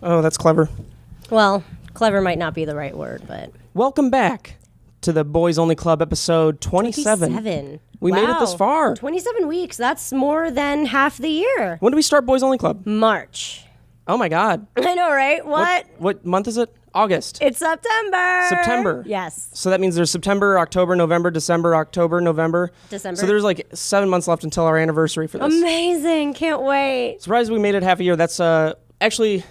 Oh, that's clever. Well, clever might not be the right word, but... Welcome back to the Boys Only Club episode 27. 27. We made it this far. 27 weeks. That's more than half the year. When did we start Boys Only Club? March. Oh my God. I know, right? What month is it? August. It's September. September. Yes. So that means there's September, October, November, December, October, November. December. So there's like 7 months left until our anniversary for this. Amazing. Can't wait. Surprised we made it half a year. That's actually...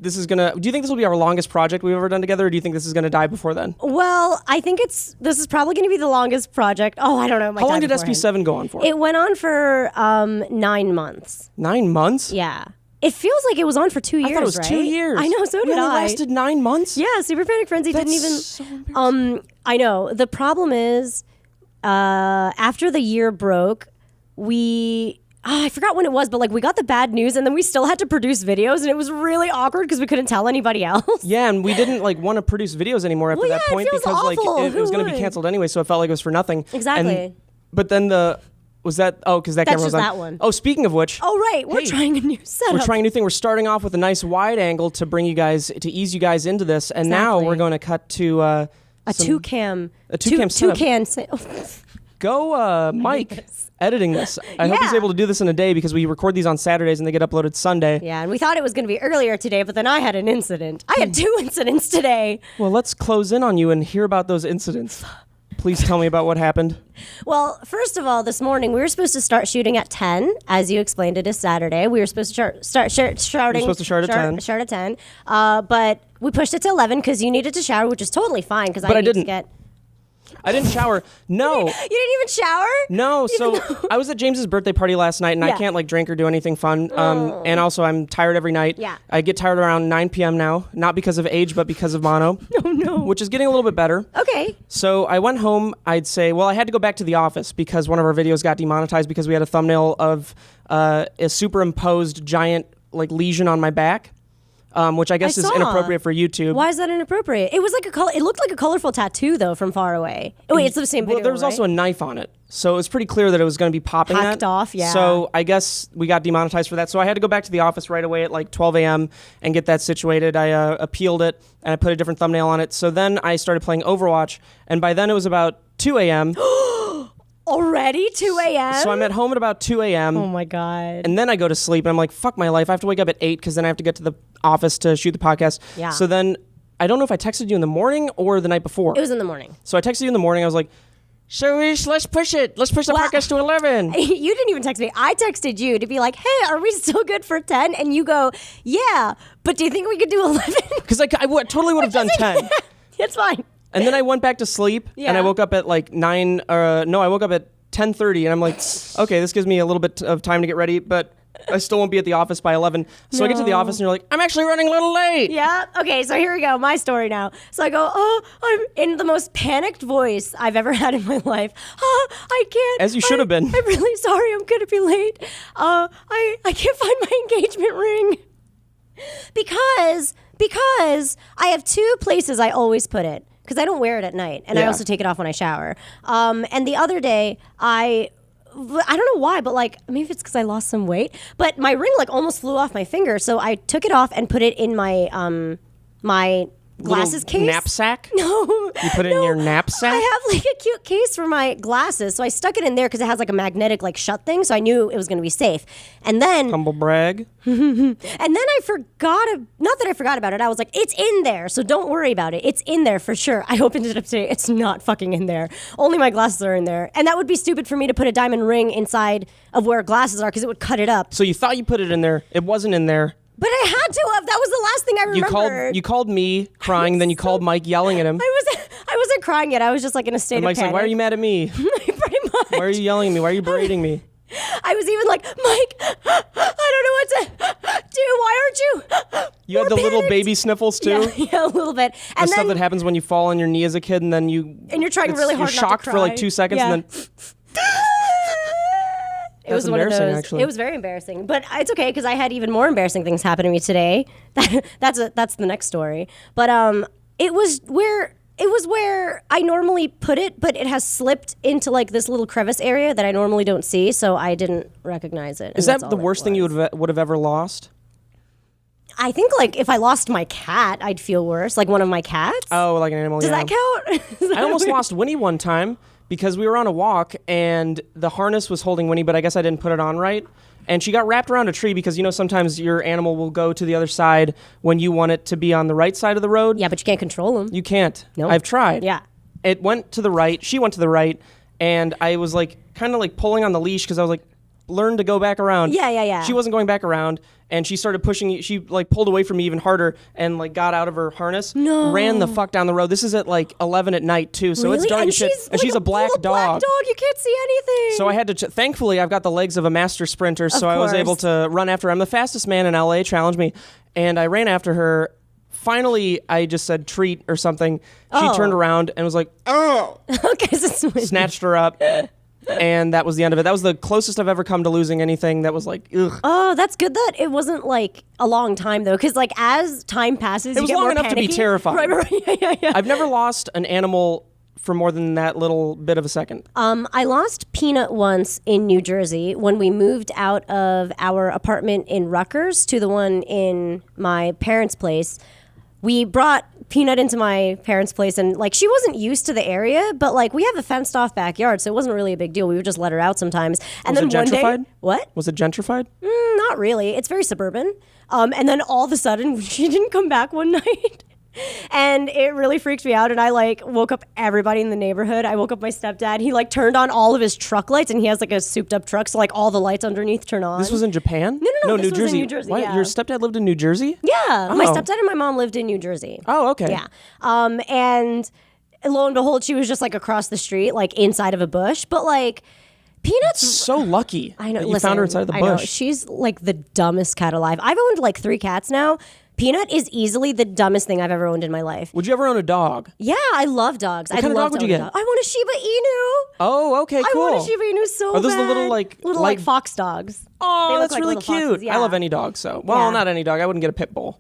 This is gonna. Do you think this will be our longest project we've ever done together, or do you think this is gonna die before then? Well, I think this is probably gonna be the longest project. Oh, I don't know. How long did SP7 go on for? It went on for 9 months. 9 months? Yeah. It feels like it was on for 2 years. I thought it was right? 2 years. I know. So did it only I. lasted 9 months. Yeah. Super Panic Frenzy That's didn't even. So embarrassing. I know. The problem is, after the year broke, I forgot when it was, but like we got the bad news and then we still had to produce videos and it was really awkward because we couldn't tell anybody else. Yeah, and we didn't like want to produce videos anymore after that point because awful. like it was going to be canceled anyway, so it felt like it was for nothing. Exactly. But then because that camera was on. That one. Oh, speaking of which. Oh, right. We're trying a new setup. We're trying a new thing. We're starting off with a nice wide angle to ease you guys into this, and now we're going to cut to a two-cam setup. Go, Mike, editing this. I hope he's able to do this in a day because we record these on Saturdays and they get uploaded Sunday. Yeah, and we thought it was going to be earlier today, but then I had an incident. I had 2 incidents today. Well, let's close in on you and hear about those incidents. Please tell me about what happened. Well, first of all, this morning we were supposed to start shooting at 10, as you explained. It is Saturday. We were supposed to start shouting. We're supposed to start at 10. But we pushed it to 11 because you needed to shower, which is totally fine because I didn't shower. No. You didn't even shower? No. So I was at James's birthday party last night, and I can't like drink or do anything fun. And also, I'm tired every night. Yeah. I get tired around 9 p.m. now, not because of age, but because of mono. Oh no. Which is getting a little bit better. Okay. So I went home. I had to go back to the office because one of our videos got demonetized because we had a thumbnail of a superimposed giant like lesion on my back. Which I guess is inappropriate for YouTube. Why is that inappropriate? It was like it looked like a colorful tattoo though from far away. Oh wait, it's the same video. Well, there was also a knife on it, so it was pretty clear that it was going to be popping hacked off. Yeah. So I guess we got demonetized for that. So I had to go back to the office right away at like 12 a.m. and get that situated. I appealed it and I put a different thumbnail on it. So then I started playing Overwatch, and by then it was about 2 a.m. Already 2 a.m.? So I'm at home at about 2 a.m. Oh my God. And then I go to sleep and I'm like, fuck my life. I have to wake up at 8 because then I have to get to the office to shoot the podcast. Yeah. So then I don't know if I texted you in the morning or the night before. It was in the morning. So I texted you in the morning. I was like, let's push it. Let's push the podcast to 11. You didn't even text me. I texted you to be like, hey, are we still good for 10? And you go, yeah, but do you think we could do 11? Because I totally would have done 10. It's fine. And then I went back to sleep and I woke up at like 9. I woke up at 10:30 and I'm like, okay, this gives me a little bit of time to get ready, but I still won't be at the office by 11. So I get to the office and you're like, I'm actually running a little late. Yeah. Okay, so here we go. My story now. So I go, I'm in the most panicked voice I've ever had in my life. I can't. As you should have been. I'm really sorry. I'm going to be late. I can't find my engagement ring. Because I have 2 places I always put it. Because I don't wear it at night, and I also take it off when I shower. And the other day, I don't know why, but like maybe it's because I lost some weight, but my ring like almost flew off my finger, so I took it off and put it in my my glasses case. Knapsack? No. You put it in your knapsack? I have like a cute case for my glasses, so I stuck it in there because it has like a magnetic like shut thing, so I knew it was going to be safe. And then humble brag. And then I forgot. Not that I forgot about it. I was like, it's in there, so don't worry about it. It's in there for sure. I opened it up today. It's not fucking in there. Only my glasses are in there, and that would be stupid for me to put a diamond ring inside of where glasses are because it would cut it up. So you thought you put it in there. It wasn't in there. But I had to have. That was the last thing I remembered. You called me crying, then you called Mike yelling at him. I wasn't crying yet. I was just like in a state of Mike's panic. like, why are you mad at me? Pretty much. Why are you yelling at me? Why are you berating me? I was even like, Mike, I don't know what to do. Why aren't you? You had the little baby sniffles too? Yeah, a little bit. And the stuff that happens when you fall on your knee as a kid and then you're trying really hard not to cry. You're shocked for like 2 seconds and then... It was one of those. Actually. It was very embarrassing, but it's okay because I had even more embarrassing things happen to me today. That's the next story. But it was where I normally put it, but it has slipped into like this little crevice area that I normally don't see, so I didn't recognize it. Is that the worst thing you would have ever lost? I think like if I lost my cat, I'd feel worse. Like one of my cats. Oh, like an animal. Does that count? Is that I almost weird? lost Winnie one time because we were on a walk and the harness was holding Winnie, but I guess I didn't put it on right. And she got wrapped around a tree because, you know, sometimes your animal will go to the other side when you want it to be on the right side of the road. Yeah, but you can't control them. You can't. Nope. I've tried. Yeah. It went to the right. She went to the right. And I was like kind of like pulling on the leash because I was like, learn to go back around. Yeah. She wasn't going back around. And she started pushing. She like pulled away from me even harder and like got out of her harness. No. Ran the fuck down the road. This is at like 11 at night too. So Really? it's dark And as shit. she's And like she's a black little dog. Black dog. You can't see anything. So I had to, thankfully, I've got the legs of a master sprinter, so I was able to run after her. I'm the fastest man in LA, challenge me. And I ran after her. Finally, I just said treat or something. She turned around and was like, oh. Okay, so Snatched her up. And that was the end of it. That was the closest I've ever come to losing anything that was like, ugh. Oh, that's good that it wasn't like a long time though, because like as time passes, It you was get long more enough to be panicky. terrifying. Right. Yeah. I've never lost an animal for more than that little bit of a second. I lost Peanut once in New Jersey when we moved out of our apartment in Rutgers to the one in my parents' place. We brought Peanut into my parents' place, and like she wasn't used to the area, but like we have a fenced off backyard, so it wasn't really a big deal. We would just let her out sometimes. And Was then it gentrified? one day, what? Was it gentrified? Not really. It's very suburban. And then all of a sudden, she didn't come back one night. And it really freaked me out. And I like woke up everybody in the neighborhood. I woke up my stepdad. He like turned on all of his truck lights, and he has like a souped up truck. So like all the lights underneath turn on. This was in Japan? No, New this was in Jersey. New Jersey, What? yeah. Your stepdad lived in New Jersey? Yeah. My Oh. stepdad and my mom lived in New Jersey. Oh, okay. Yeah. And lo and behold, she was just like across the street, like inside of a bush. But like Peanut's So lucky. I know. That you found her inside of the I know. bush. She's like the dumbest cat alive. I've owned like 3 cats now. Peanut is easily the dumbest thing I've ever owned in my life. Would you ever own a dog? Yeah, I love dogs. What kind of dog would you get? I want a Shiba Inu. Oh, okay, cool. I want a Shiba Inu so Are those the bad. little like like fox dogs? Oh, They look that's like really little cute. foxes, yeah. I love any dog. So, well, Yeah. not any dog. I wouldn't get a pit bull.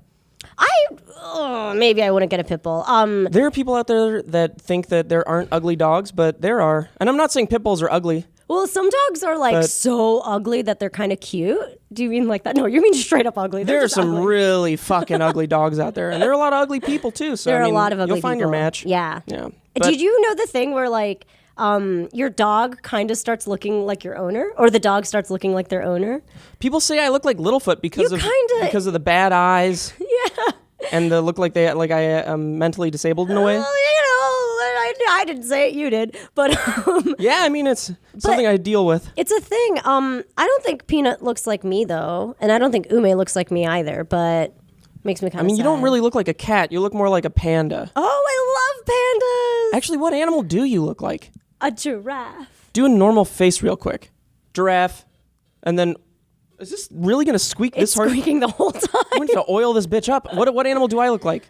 Maybe I wouldn't get a pit bull. There are people out there that think that there aren't ugly dogs, but there are. And I'm not saying pit bulls are ugly. Well, some dogs are like But- so ugly that they're kind of cute. Do you mean like that? No, you mean straight up ugly. They're There are just some ugly. really fucking ugly dogs out there, and there are a lot of ugly people too. So There are I mean, a lot of ugly you'll find your people. match. Yeah. Yeah. But Did you know the thing where like your dog kind of starts looking like your owner, or the dog starts looking like their owner? people say I look like Littlefoot because You of kinda- the bad eyes Yeah. and the look like I am mentally disabled in a way. Well, I didn't say it. You did, but Yeah, I mean it's something I deal with. it's a thing. I don't think Peanut looks like me though, and I don't think Ume looks like me either. But makes me kind of. I mean, you don't really look like a cat. You look more like a panda. Oh, I love pandas. Actually, what animal do you look like? A giraffe. Do a normal face real quick. Giraffe. And then, is this really going to squeak It's this hard? squeaking the whole time. I'm going to oil this bitch up. What animal do I look like?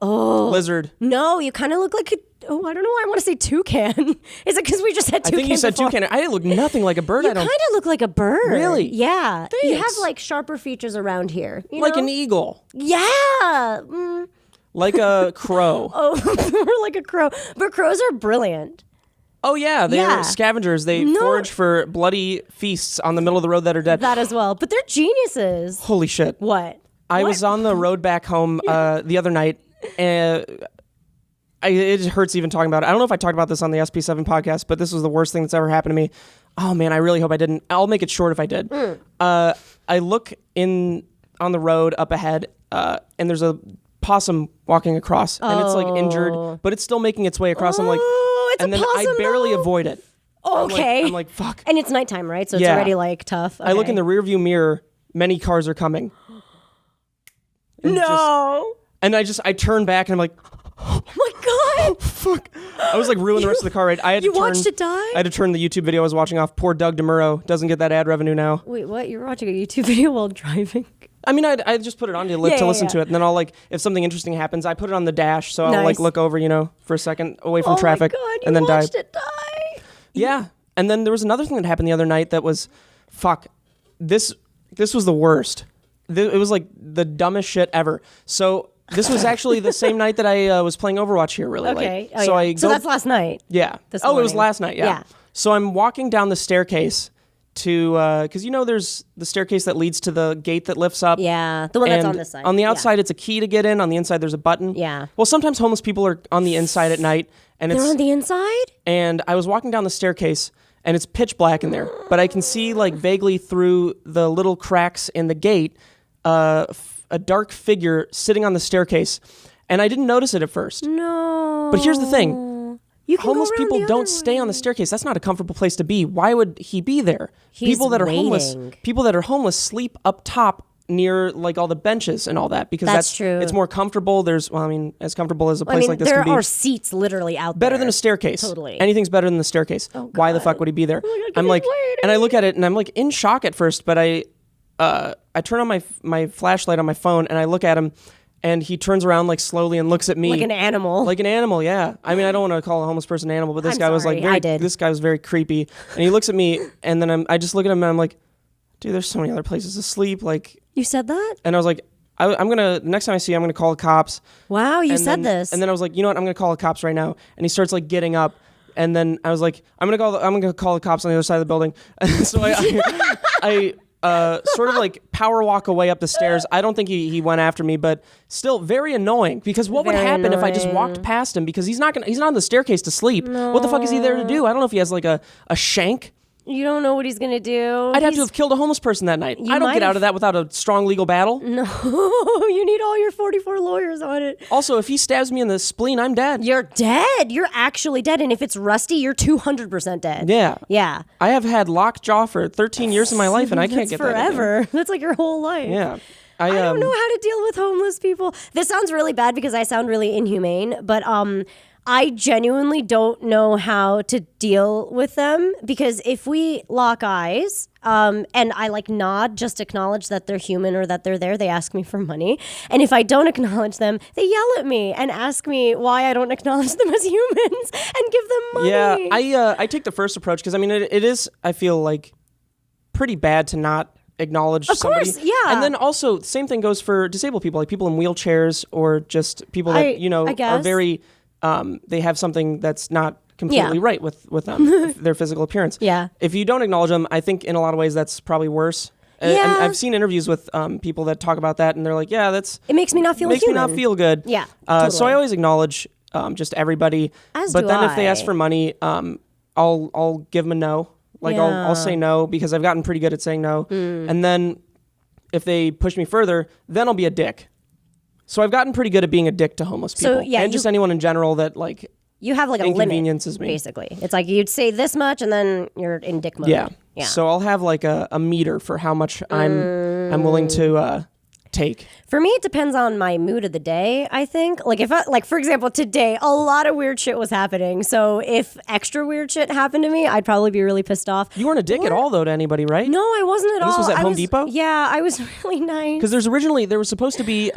Lizard. No, you kind of look like I don't know why I want to say toucan. Is it because we just said I toucan? think you said before? toucan. I look nothing like a bird. You I kind don't. of look like a bird. Really? Yeah. You have Thanks. like sharper features around here. You Like know? an eagle. Yeah. Like a crow. Oh, like a crow. But crows are brilliant. Oh, yeah. They're Yeah. scavengers. They No. forage for bloody feasts on the middle of the road that are dead. That as well. But they're geniuses. Holy shit. What? I was on the road back home the other night. It hurts even talking about it. I don't know if I talked about this on the SP7 podcast, but this was the worst thing that's ever happened to me. Oh, man, I really hope I didn't. I'll make it short if I did. I look on the road up ahead, and there's a possum walking across, and it's like injured, but it's still making its way across. I'm like, it's and a then I possum, barely though. avoid it. Okay. I'm like, fuck. And it's nighttime, right? So it's Yeah. already like tough. I look Okay. in the rearview mirror. Many cars are coming. And No. And I turn back and I'm like, Oh my God. fuck. I was like ruining the rest of the car ride. I had You to turn, watched it die? I had to turn the YouTube video I was watching off. Poor Doug DeMuro doesn't get that ad revenue now. Wait, what? You're watching a YouTube video while driving? I mean, I just put it on to listen to it, and then I'll like if something interesting happens, I put it on the dash, so I'll like Nice. look over, for a second away from Oh traffic, my God, you and then watched dive. it die. Yeah, and then there was another thing that happened the other night that was, fuck, this was the worst. It was like the dumbest shit ever. So this was actually the same night that I was playing Overwatch here really late. Okay. So So that's last night. Yeah. This Oh, it was morning. last night. Yeah. Yeah. So I'm walking down the staircase to, because there's the staircase that leads to the gate that lifts up. Yeah, the one that's And on this side. On the outside, it's a key to get in. On the inside, there's a button. Yeah. Well, sometimes homeless people are on the inside at night, and They're on the inside? And I was walking down the staircase, and it's pitch black in there, but I can see like vaguely through the little cracks in the gate, a dark figure sitting on the staircase, and I didn't notice it at first. No. But here's the thing. Homeless people don't stay way. on the staircase. That's not a comfortable place to be. Why would he be there? He's people that are homeless sleep up top near like all the benches and all that because that's true. It's more comfortable. There's as comfortable as a place like this can be. There are seats literally out better there. than a staircase. Totally. Anything's better than the staircase. Oh, why the fuck would he be there? Oh, I'm like, and I look at it and I'm like in shock at first, but I turn on my flashlight on my phone and I look at him. And he turns around like slowly and looks at me like an animal. Like an animal, yeah. I mean, I don't want to call a homeless person an animal, but this guy was like, this guy was very creepy. And he looks at me, and then I just look at him, and I'm like, dude, there's so many other places to sleep. Like, you said that? And I was like, I'm gonna next time I see you, I'm gonna call the cops. Wow, you said this. And then I was like, you know what? I'm gonna call the cops right now. And he starts like getting up, and then I was like, I'm gonna call the cops on the other side of the building. And so I sort of like power walk away up the stairs. I don't think he went after me, but still very annoying because what would happen if I just walked past him because he's not on the staircase to sleep. No. What the fuck is he there to do? I don't know if he has like a shank. You don't know what he's going to do. I'd have to have killed a homeless person that night. I don't get out of that without a strong legal battle. No, you need all your 44 lawyers on it. Also, if he stabs me in the spleen, I'm dead. You're dead. You're actually dead. And if it's rusty, you're 200% dead. Yeah. Yeah. I have had lockjaw for 13 years of my life, and I can't get forever. that. That's like your whole life. Yeah. I don't know how to deal with homeless people. This sounds really bad because I sound really inhumane, but I genuinely don't know how to deal with them because if we lock eyes and I like nod, just acknowledge that they're human or that they're there, they ask me for money. And if I don't acknowledge them, they yell at me and ask me why I don't acknowledge them as humans and give them money. Yeah, I take the first approach because I mean it is, I feel like, pretty bad to not acknowledge somebody. Of course, yeah. And then also, same thing goes for disabled people, like people in wheelchairs or just people that, are very... they have something that's not completely right with them, their physical appearance. Yeah. If you don't acknowledge them, I think in a lot of ways that's probably worse. Yeah. And I've seen interviews with people that talk about that, and they're like, "Yeah, it makes me not feel makes human. me not feel good." Yeah. So I always acknowledge just everybody. But then if they ask for money, I'll give them a no. Like I'll say no because I've gotten pretty good at saying no. And then if they push me further, then I'll be a dick. So I've gotten pretty good at being a dick to homeless people. And just anyone in general that like you have like a inconveniences limit, me. Basically. It's like you'd say this much and then you're in dick mode. Yeah. So I'll have like a meter for how much I'm willing to take. For me, it depends on my mood of the day, I think. Like if for example, today, a lot of weird shit was happening. So if extra weird shit happened to me, I'd probably be really pissed off. You weren't a dick at all though to anybody, right? No, I wasn't at all. This was at Home Depot? Yeah, I was really nice. Because there was supposed to be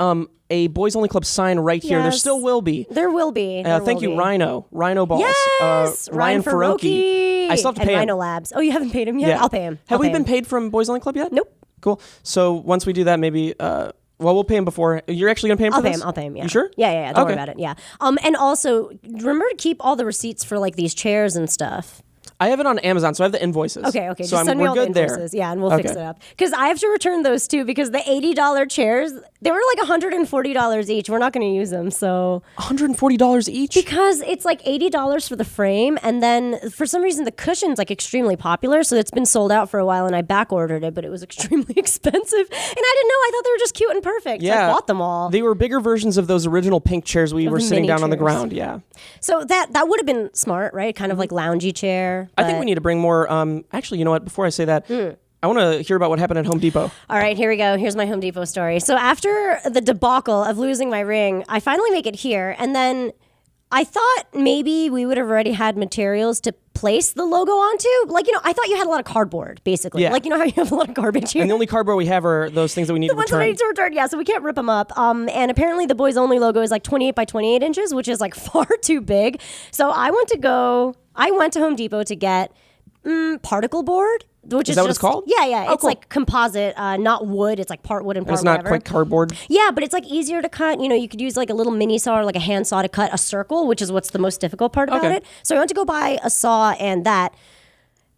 a Boys Only Club sign right here. There still will be. There will be. Thank you, Rhino Balls. Yes, Ryan Faroki. I still have to pay him. Rhino Labs. Oh, you haven't paid him yet? Yeah. I'll pay him. Have we been paid from Boys Only Club yet? Nope. Cool. So once we do that, maybe... we'll pay him before. You're actually going to pay him for this? I'll pay him, yeah. You sure? Yeah. Don't worry about it, yeah. And also, remember to keep all the receipts for like these chairs and stuff. I have it on Amazon, so I have the invoices. Okay. So Just send me all the there. invoices. Yeah, and we'll fix it up. Because I have to return those too, because the $80 chairs, they were like $140 each. We're not going to use them, so... $140 each? Because it's like $80 for the frame, and then for some reason the cushion's like extremely popular, so it's been sold out for a while, and I back ordered it, but it was extremely expensive. And I didn't know. I thought they were just cute and perfect. Yeah. So I bought them all. They were bigger versions of those original pink chairs we were sitting down on the ground. Yeah. So that would have been smart, right? Kind of like loungy chair. I think we need to bring more. Actually, you know what? Before I say that, I want to hear about what happened at Home Depot. All right, here we go. Here's my Home Depot story. So after the debacle of losing my ring, I finally make it here, and then I thought maybe we would have already had materials to place the logo onto. Like, I thought you had a lot of cardboard, basically. Yeah. Like, how you have a lot of garbage here. And the only cardboard we have are those things that we need to return. The ones that I need to return, yeah, so we can't rip them up. And apparently the Boys Only logo is like 28 by 28 inches, which is like far too big. So I went to Home Depot to get particle board. Which is that just, what it's called? Yeah. Oh, it's cool. like composite, not wood. It's like part wood and part it's not whatever. quite cardboard. Yeah, but it's like easier to cut. You could use like a little mini saw or like a hand saw to cut a circle, which is what's the most difficult part about it. So I went to go buy a saw and that.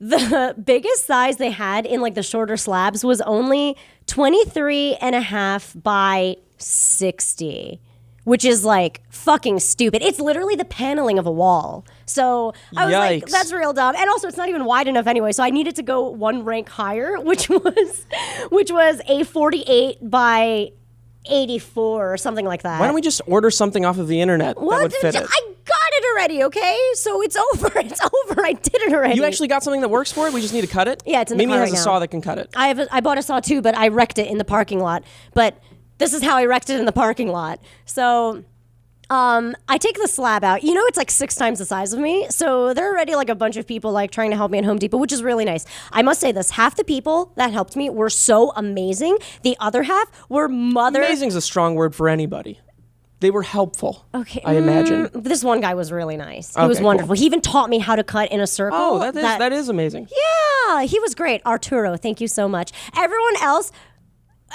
the biggest size they had in like the shorter slabs was only 23.5 by 60, which is like fucking stupid. It's literally the paneling of a wall. So I was like, that's real dumb. And also it's not even wide enough anyway. So I needed to go one rank higher, which was a 48 by 84 or something like that. Why don't we just order something off of the internet that would fit it? I got it already, okay? So it's over. It's over. I did it already. You actually got something that works for it? We just need to cut it? Yeah, it's in the Mimi car has right a now. saw that can cut it. I bought a saw too, but I wrecked it in the parking lot. But this is how I wrecked it in the parking lot. So I take the slab out. You know, it's like 6 times the size of me. So there are already like a bunch of people like trying to help me at Home Depot, which is really nice. I must say this. Half the people that helped me were so amazing. The other half were Amazing is a strong word for anybody. They were helpful. Okay. I imagine. This one guy was really nice. He was wonderful. Cool. He even taught me how to cut in a circle. Oh, that is amazing. Yeah, he was great. Arturo, thank you so much. Everyone else,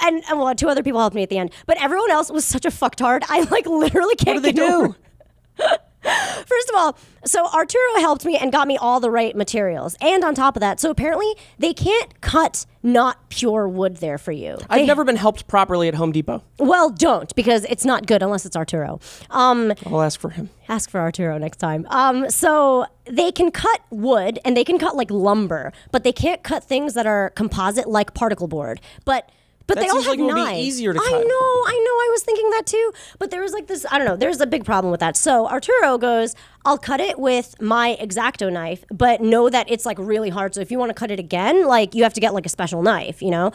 and well, 2 other people helped me at the end, but everyone else was such a fucktard. I like literally can't What did they get do? over. First of all, so Arturo helped me and got me all the right materials. And on top of that, so apparently they can't cut not pure wood there for you. I've never been helped properly at Home Depot. Well, don't, because it's not good unless it's Arturo. I'll ask for him. Ask for Arturo next time. So they can cut wood and they can cut like lumber, but they can't cut things that are composite like particle board. But That they all seems have like it would be knives. easier to cut. I know. I was thinking that too. But there was like this, I don't know, there's a big problem with that. So Arturo goes, I'll cut it with my X-Acto knife, but know that it's like really hard. So if you want to cut it again, like you have to get like a special knife, you know?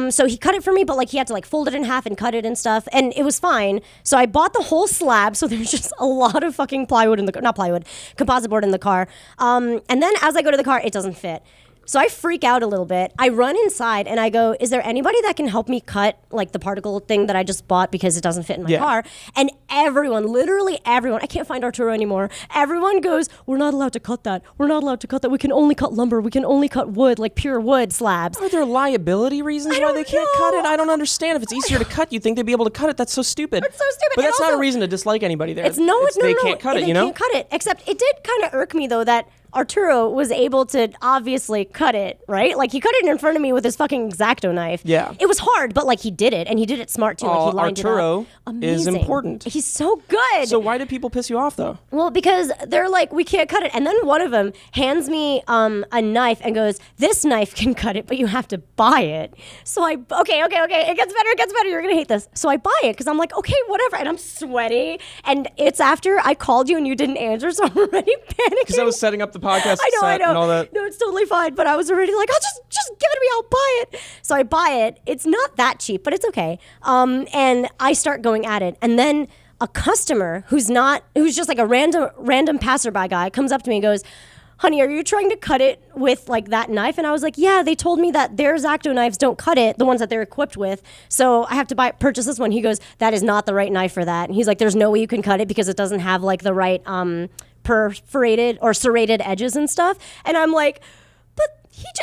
So he cut it for me, but like he had to like fold it in half and cut it and stuff. And it was fine. So I bought the whole slab. So there's just a lot of fucking composite board in the car. And then as I go to the car, it doesn't fit. So I freak out a little bit. I run inside and I go, is there anybody that can help me cut like the particle thing that I just bought because it doesn't fit in my car? And everyone, literally everyone, I can't find Arturo anymore. Everyone goes, we're not allowed to cut that. We're not allowed to cut that. We can only cut lumber. We can only cut wood, like pure wood slabs. Are there liability reasons why they can't cut it? I don't understand. If it's easier to cut, you'd think they'd be able to cut it. That's so stupid. It's so stupid. But And that's not also, a reason to dislike anybody there. No, They can't cut it, you know? They can't cut it. Except it did kind of irk me though that Arturo was able to obviously cut it, right? Like he cut it in front of me with his fucking X-Acto knife. Yeah. It was hard, but like he did it, and he did it smart too. Like he lined Arturo it up. is Amazing. important. He's so good. So why do people piss you off though? Well, because they're like, we can't cut it. And then one of them hands me a knife and goes, this knife can cut it, but you have to buy it. So okay. It gets better. You're going to hate this. So I buy it because I'm like, okay, whatever. And I'm sweaty. And it's after I called you and you didn't answer, so I'm already panicking. Because I was setting up the podcast I know. and all that. No, it's totally fine. But I was already like, I'll just give it to me. I'll buy it. So I buy it. It's not that cheap, but it's okay. And I start going at it. And then a customer who's just like a random passerby guy comes up to me and goes, honey, are you trying to cut it with like that knife? And I was like, yeah, they told me that their X-Acto knives don't cut it, the ones that they're equipped with. So I have to purchase this one. He goes, that is not the right knife for that. And he's like, there's no way you can cut it because it doesn't have like the right perforated or serrated edges and stuff. And I'm like, but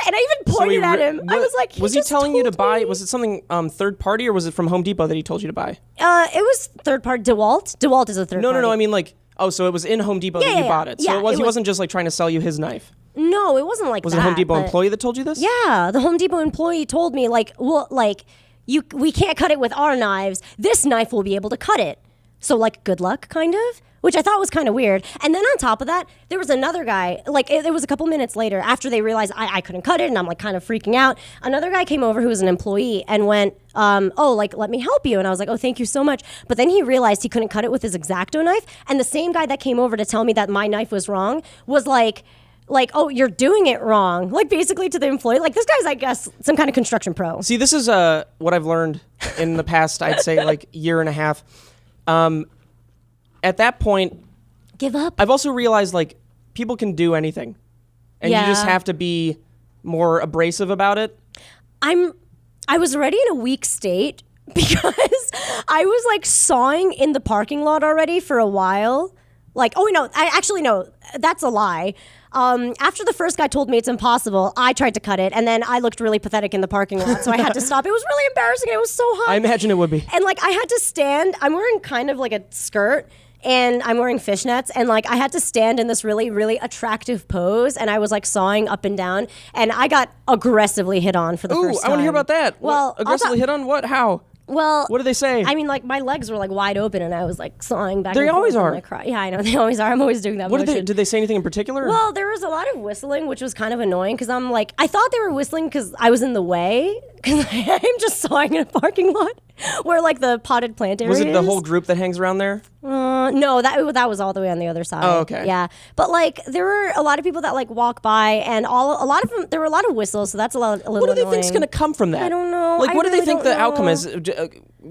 and I even pointed at him. I was like, was he telling you to buy? Was it something third party or was it from Home Depot that he told you to buy? It was third party. DeWalt. DeWalt is a third party. No. I mean like, oh, so it was in Home Depot that you bought it. So Yeah, he wasn't just like trying to sell you his knife. No, it wasn't like Was that. it a Home Depot but- employee that told you this? Yeah, the Home Depot employee told me like, well, like we can't cut it with our knives. This knife will be able to cut it. So like, good luck, kind of. Which I thought was kind of weird. And then on top of that, there was another guy, like it was a couple minutes later after they realized I couldn't cut it and I'm like kind of freaking out. Another guy came over who was an employee and went, let me help you. And I was like, oh, thank you so much. But then he realized he couldn't cut it with his X-Acto knife. And the same guy that came over to tell me that my knife was wrong was like, oh, you're doing it wrong. Like basically to the employee. Like this guy's, I guess, some kind of construction pro. See, this is what I've learned in the past, I'd say like year and a half. At that point, Give up. I've also realized like people can do anything, and you just Yeah. have to be more abrasive about it. I was already in a weak state because I was like sawing in the parking lot already for a while. Like, oh no, no, that's a lie. After the first guy told me it's impossible, I tried to cut it, and then I looked really pathetic in the parking lot, so I had to stop. It was really embarrassing. It was so hot. I imagine it would be. And like I had to stand. I'm wearing kind of like a skirt. and I'm wearing fishnets, and like I had to stand in this really, really attractive pose, and I was like sawing up and down, and I got aggressively hit on for the first time. I want to hear about that. Well, aggressively hit on what? How? Well, what did they say? I mean, like my legs were like wide open, and I was like sawing back. They and always forth are. in my yeah, I know they always are. I'm always doing that. What motion. did they say anything in particular? Well, there was a lot of whistling, which was kind of annoying because I'm like, I thought they were whistling because I was in the way because I'm just sawing in a parking lot where like the potted plant area was it the is. whole group that hangs around there? No, that was all the way on the other side. Oh, okay. Yeah, but like there were a lot of people that like walk by, and a lot of them. There were a lot of whistles, so that's a little. What do they annoying. think's going to come from that? I don't know. Like, I what do they really think the don't outcome know. is?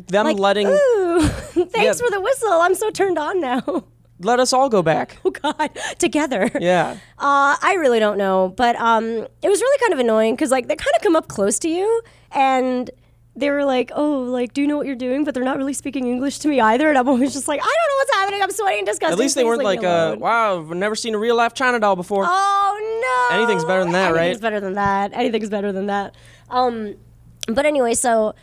Them Like, letting ooh, thanks for the whistle. I'm so turned on now. let us all go back. Oh God, together. Yeah. I really don't know, but it was really kind of annoying because like they kind of come up close to you and they were like, "Oh, like, do you know what you're doing?" But they're not really speaking English to me either, and I'm always just like, "I don't know what's happening. I'm sweating and disgusting." At least they Please weren't leave like, me alone." "Wow, I've never seen a real life China doll before." Oh no! Anything's better than that, right? Anything's better than that. Anything's better than that. But anyway, so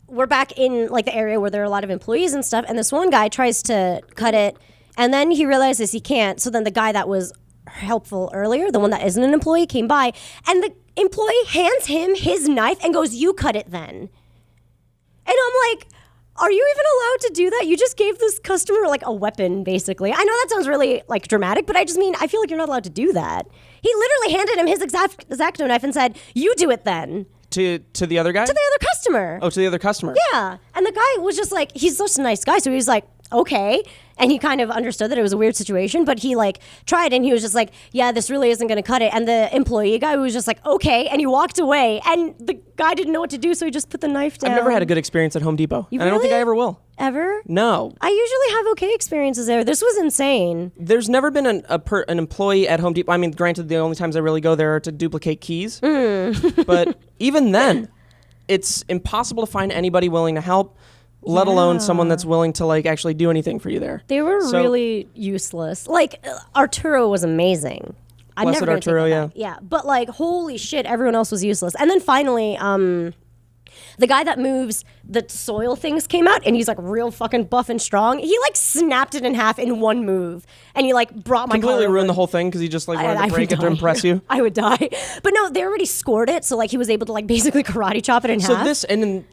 we're back in like the area where there are a lot of employees and stuff, and this one guy tries to cut it, and then he realizes he can't. So then the guy that was helpful earlier, the one that isn't an employee, came by, and the employee hands him his knife and goes, "You cut it then." And I'm like, are you even allowed to do that? You just gave this customer like a weapon, basically. I know that sounds really like dramatic, but I just mean I feel like you're not allowed to do that. He literally handed him his X-Acto knife and said, "You do it then." To the other guy? To the other customer. Oh, to the other customer. Yeah. And the guy was just like, he's such a nice guy. So he was like, okay. And he kind of understood that it was a weird situation, but he like tried and he was just like, yeah, this really isn't going to cut it. And the employee guy was just like, okay. And he walked away and the guy didn't know what to do. So he just put the knife down. I've never had a good experience at Home Depot. You and I don't think really? I ever will. Ever? No. I usually have okay experiences there. This was insane. There's never been an employee at Home Depot. I mean, granted, the only times I really go there are to duplicate keys. But even then, it's impossible to find anybody willing to help, let alone someone that's willing to like actually do anything for you there. They were really useless. Like Arturo was amazing. I'm Blessed never gonna Arturo, take that yeah. back. Yeah, but like holy shit, everyone else was useless. And then finally, the guy that moves the soil things came out, and he's like real fucking buff and strong. He like snapped it in half in one move, and he like brought my Completely car ruined over. the whole thing because he just like wanted I to break would it to die. impress you. I would die. But no, they already scored it, so like he was able to like basically karate chop it in So half. this, and then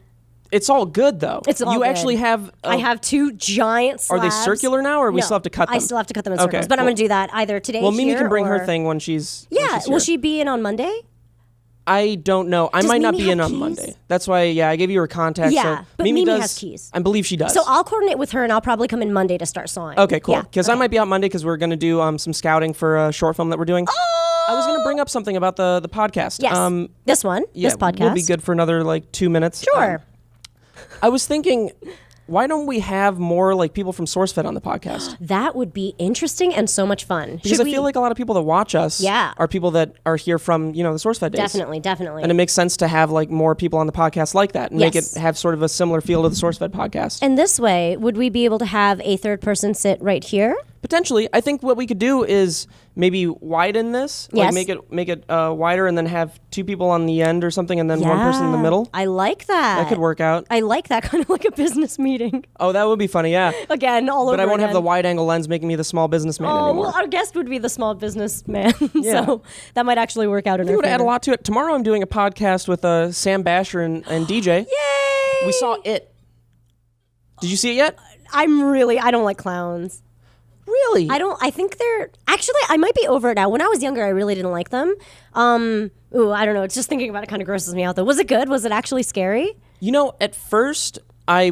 it's all good though. It's all you good. actually have. I have two giant Are slabs. they circular now, or we No, still have to cut them? I still have to cut them in Okay, circles, but I'm cool. going to do that either today. Well, Mimi here can bring or... her thing when she's. Yeah, when she's will here. she be in on Monday? I don't know. I Does might not Mimi be in have on keys? Monday. That's why. Yeah, I gave you her contact. Yeah, so but Mimi Mimi does, has keys. I believe she does. So I'll coordinate with her, and I'll probably come in Monday to start sawing. Okay, cool. Yeah, Because I might be out Monday because we're going to do some scouting for a short film that we're doing. Oh! I was going to bring up something about the podcast. Yes, this one, Yeah, this podcast. will be good for another like 2 minutes. Sure. I was thinking, why don't we have more like people from SourceFed on the podcast? That would be interesting and so much fun. Because I feel like a lot of people that watch us Yeah. are people that are here from, the SourceFed days. Definitely. And it makes sense to have like more people on the podcast like that and make Yes. it have sort of a similar feel to the SourceFed podcast. And this way, would we be able to have a third person sit right here? Potentially, I think what we could do is maybe widen this, Yes. like make it wider, and then have two people on the end or something, and then one person in the middle. I like that. That could work out. I like that, kind of like a business meeting. Oh, that would be funny, yeah. Again, all over But I won't have again. the wide angle lens making me the small businessman Oh, anymore. well, our guest would be the small businessman, Yeah. so that might actually work out in It our would add a favor. lot to it. Tomorrow I'm doing a podcast with Sam Basher and DJ. Yay! We saw it. Did you see it yet? I don't like clowns. Really? I think they're, actually, I might be over it now. When I was younger, I really didn't like them. I don't know. It's just thinking about it kind of grosses me out, though. Was it good? Was it actually scary? At first, I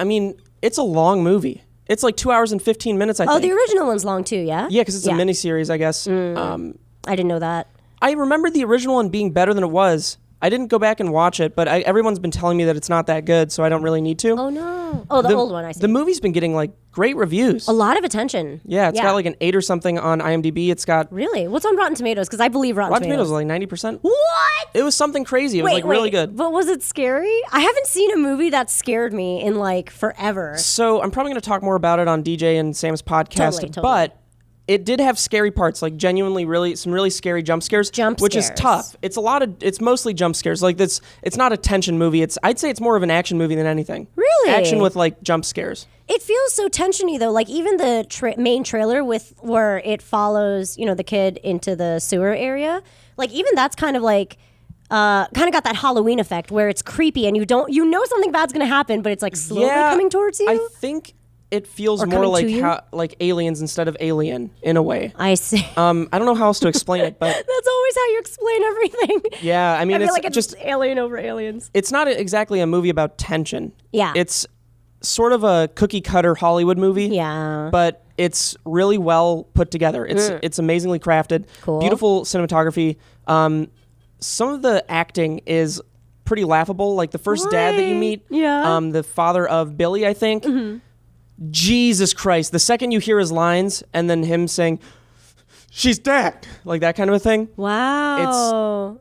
mean, it's a long movie. It's like 2 hours and 15 minutes, I think. Oh, the original one's long, too, yeah? Yeah, because it's a miniseries, I guess. I didn't know that. I remember the original one being better than it was. I didn't go back and watch it, but everyone's been telling me that it's not that good, so I don't really need to. Oh, no. Oh, the old one, I see. The movie's been getting like great reviews. A lot of attention. Yeah, it's got like an 8 or something on IMDb. It's got Really? What's on Rotten Tomatoes? Because I believe Rotten Tomatoes Tomatoes. was like 90%. What? It was something crazy. It was like really good. But was it scary? I haven't seen a movie that scared me in like forever. So I'm probably going to talk more about it on DJ and Sam's podcast. Totally. But it did have scary parts, like genuinely some really scary jump scares, which is tough. It's mostly jump scares. Like this, it's not a tension movie. I'd say it's more of an action movie than anything. Really? Action with like jump scares. It feels so tensiony though. Like even the main trailer where it follows, the kid into the sewer area. Like even that's kind of like, kind of got that Halloween effect where it's creepy and you know something bad's gonna happen, but it's like slowly coming towards you. I think it feels more like Aliens instead of Alien in a way. I see. I don't know how else to explain it, but that's always how you explain everything. Yeah, I mean, it's like it's just Alien over Aliens. It's not exactly a movie about tension. Yeah, it's sort of a cookie cutter Hollywood movie. Yeah, but it's really well put together. It's amazingly crafted. Cool. Beautiful cinematography. Some of the acting is pretty laughable. Like the first dad that you meet, the father of Billy, I think. Mm-hmm. Jesus Christ. The second you hear his lines and then him saying, "She's dead," like that kind of a thing. Wow.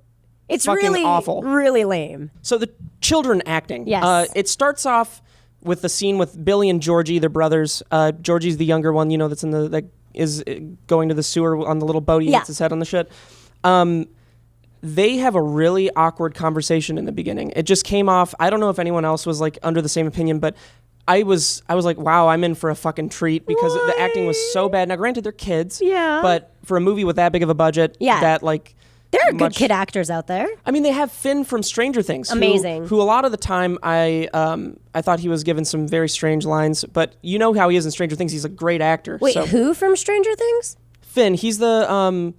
It's fucking really awful. Really lame. So the children acting. Yes. It starts off with the scene with Billy and Georgie, their brothers. Georgie's the younger one, that is going to the sewer on the little boat. He hits his head on the shit. They have a really awkward conversation in the beginning. It just came off. I don't know if anyone else was like under the same opinion, but I was like, wow, I'm in for a fucking treat because the acting was so bad. Now, granted, they're kids. Yeah. But for a movie with that big of a budget, that like there are good kid actors out there. I mean, they have Finn from Stranger Things. Amazing. Who a lot of the time I thought he was given some very strange lines, but you know how he is in Stranger Things. He's a great actor. Wait, who from Stranger Things? Finn. He's the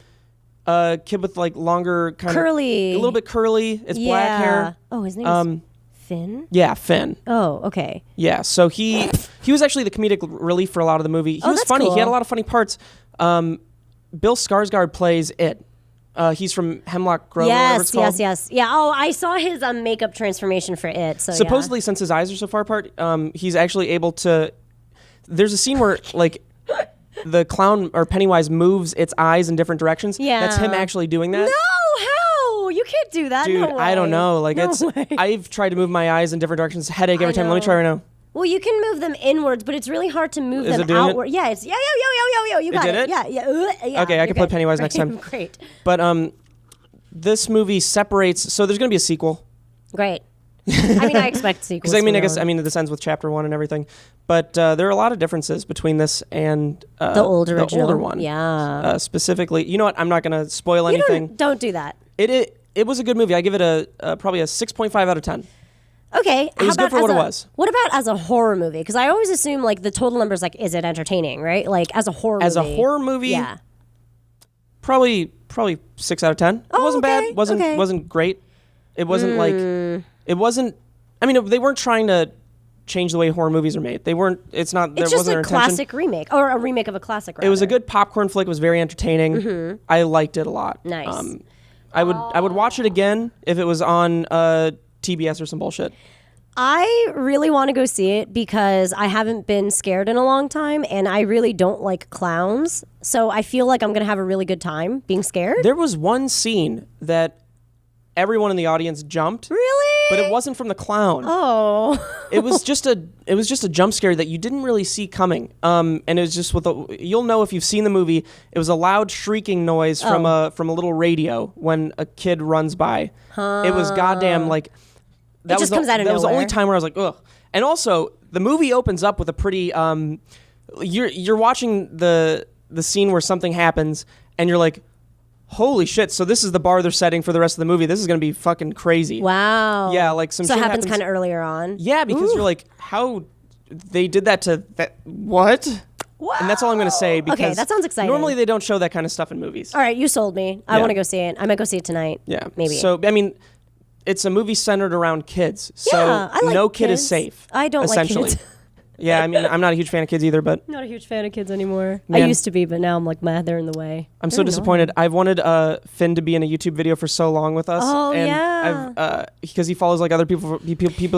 kid with like longer kind curly, of a little bit curly. It's black hair. Oh, his name is Finn? Yeah, Finn. Oh, okay. Yeah, so he was actually the comedic relief for a lot of the movie. He was funny. Cool. He had a lot of funny parts. Bill Skarsgård plays It. He's from Hemlock Grove. Yes. Yeah. Oh, I saw his makeup transformation for It. So supposedly, since his eyes are so far apart, he's actually able to. There's a scene where like the clown or Pennywise moves its eyes in different directions. Yeah, that's him actually doing that. No, how? You can't do that. Dude, no way. I don't know. Like no way. I've tried to move my eyes in different directions. Headache every time. Let me try right now. Well, you can move them inwards, but it's really hard to move them outward. Yeah, it's yo. You got it. Yeah. Okay, I can play Pennywise next time. Great. But this movie separates. So there's going to be a sequel. Great. I mean, I expect sequels. Because I mean, this ends with chapter 1 and everything. But there are a lot of differences between this and the older one. Yeah. Specifically, you know what? I'm not going to spoil anything. Don't do that. It was a good movie. I give it probably a 6.5 out of 10. Okay. It was good for what it was. What about as a horror movie? Because I always assume like the total number is like, is it entertaining, right? Like as a horror movie. As a horror movie, yeah. Probably 6 out of 10. Oh, it wasn't bad. Wasn't great. It wasn't like it wasn't. I mean, they weren't trying to change the way horror movies are made. They weren't. It's not. It's just a classic remake or a remake of a classic. Rather. It was a good popcorn flick. It was very entertaining. Mm-hmm. I liked it a lot. Nice. I would watch it again if it was on TBS or some bullshit. I really want to go see it because I haven't been scared in a long time and I really don't like clowns. So I feel like I'm going to have a really good time being scared. There was one scene that everyone in the audience jumped. Really? But it wasn't from the clown. Oh. It was just a jump scare that you didn't really see coming. And it was just you'll know if you've seen the movie, it was a loud shrieking noise from a little radio when a kid runs by. It was goddamn like That was the only time where I was like, ugh. And also, the movie opens up with a pretty. You're watching the scene where something happens, and you're like, holy shit! So this is the bar they're setting for the rest of the movie. This is gonna be fucking crazy. Wow. Yeah, like some. So shit it happens kind of earlier on. Yeah, because you're like, how they did that to that? What? Wow. And that's all I'm going to say because okay, that sounds exciting. Normally they don't show that kind of stuff in movies. All right, you sold me. I want to go see it. I might go see it tonight. Yeah. Maybe. So, I mean, it's a movie centered around kids. So I like no kids. kid is safe. I don't essentially. like kids. Yeah, I mean, I'm not a huge fan of kids either, but... Not a huge fan of kids anymore. Man. I used to be, but now I'm like, they're in the way. I'm so disappointed. I've wanted Finn to be in a YouTube video for so long with us. Oh, and yeah. Because he follows like other people. He's close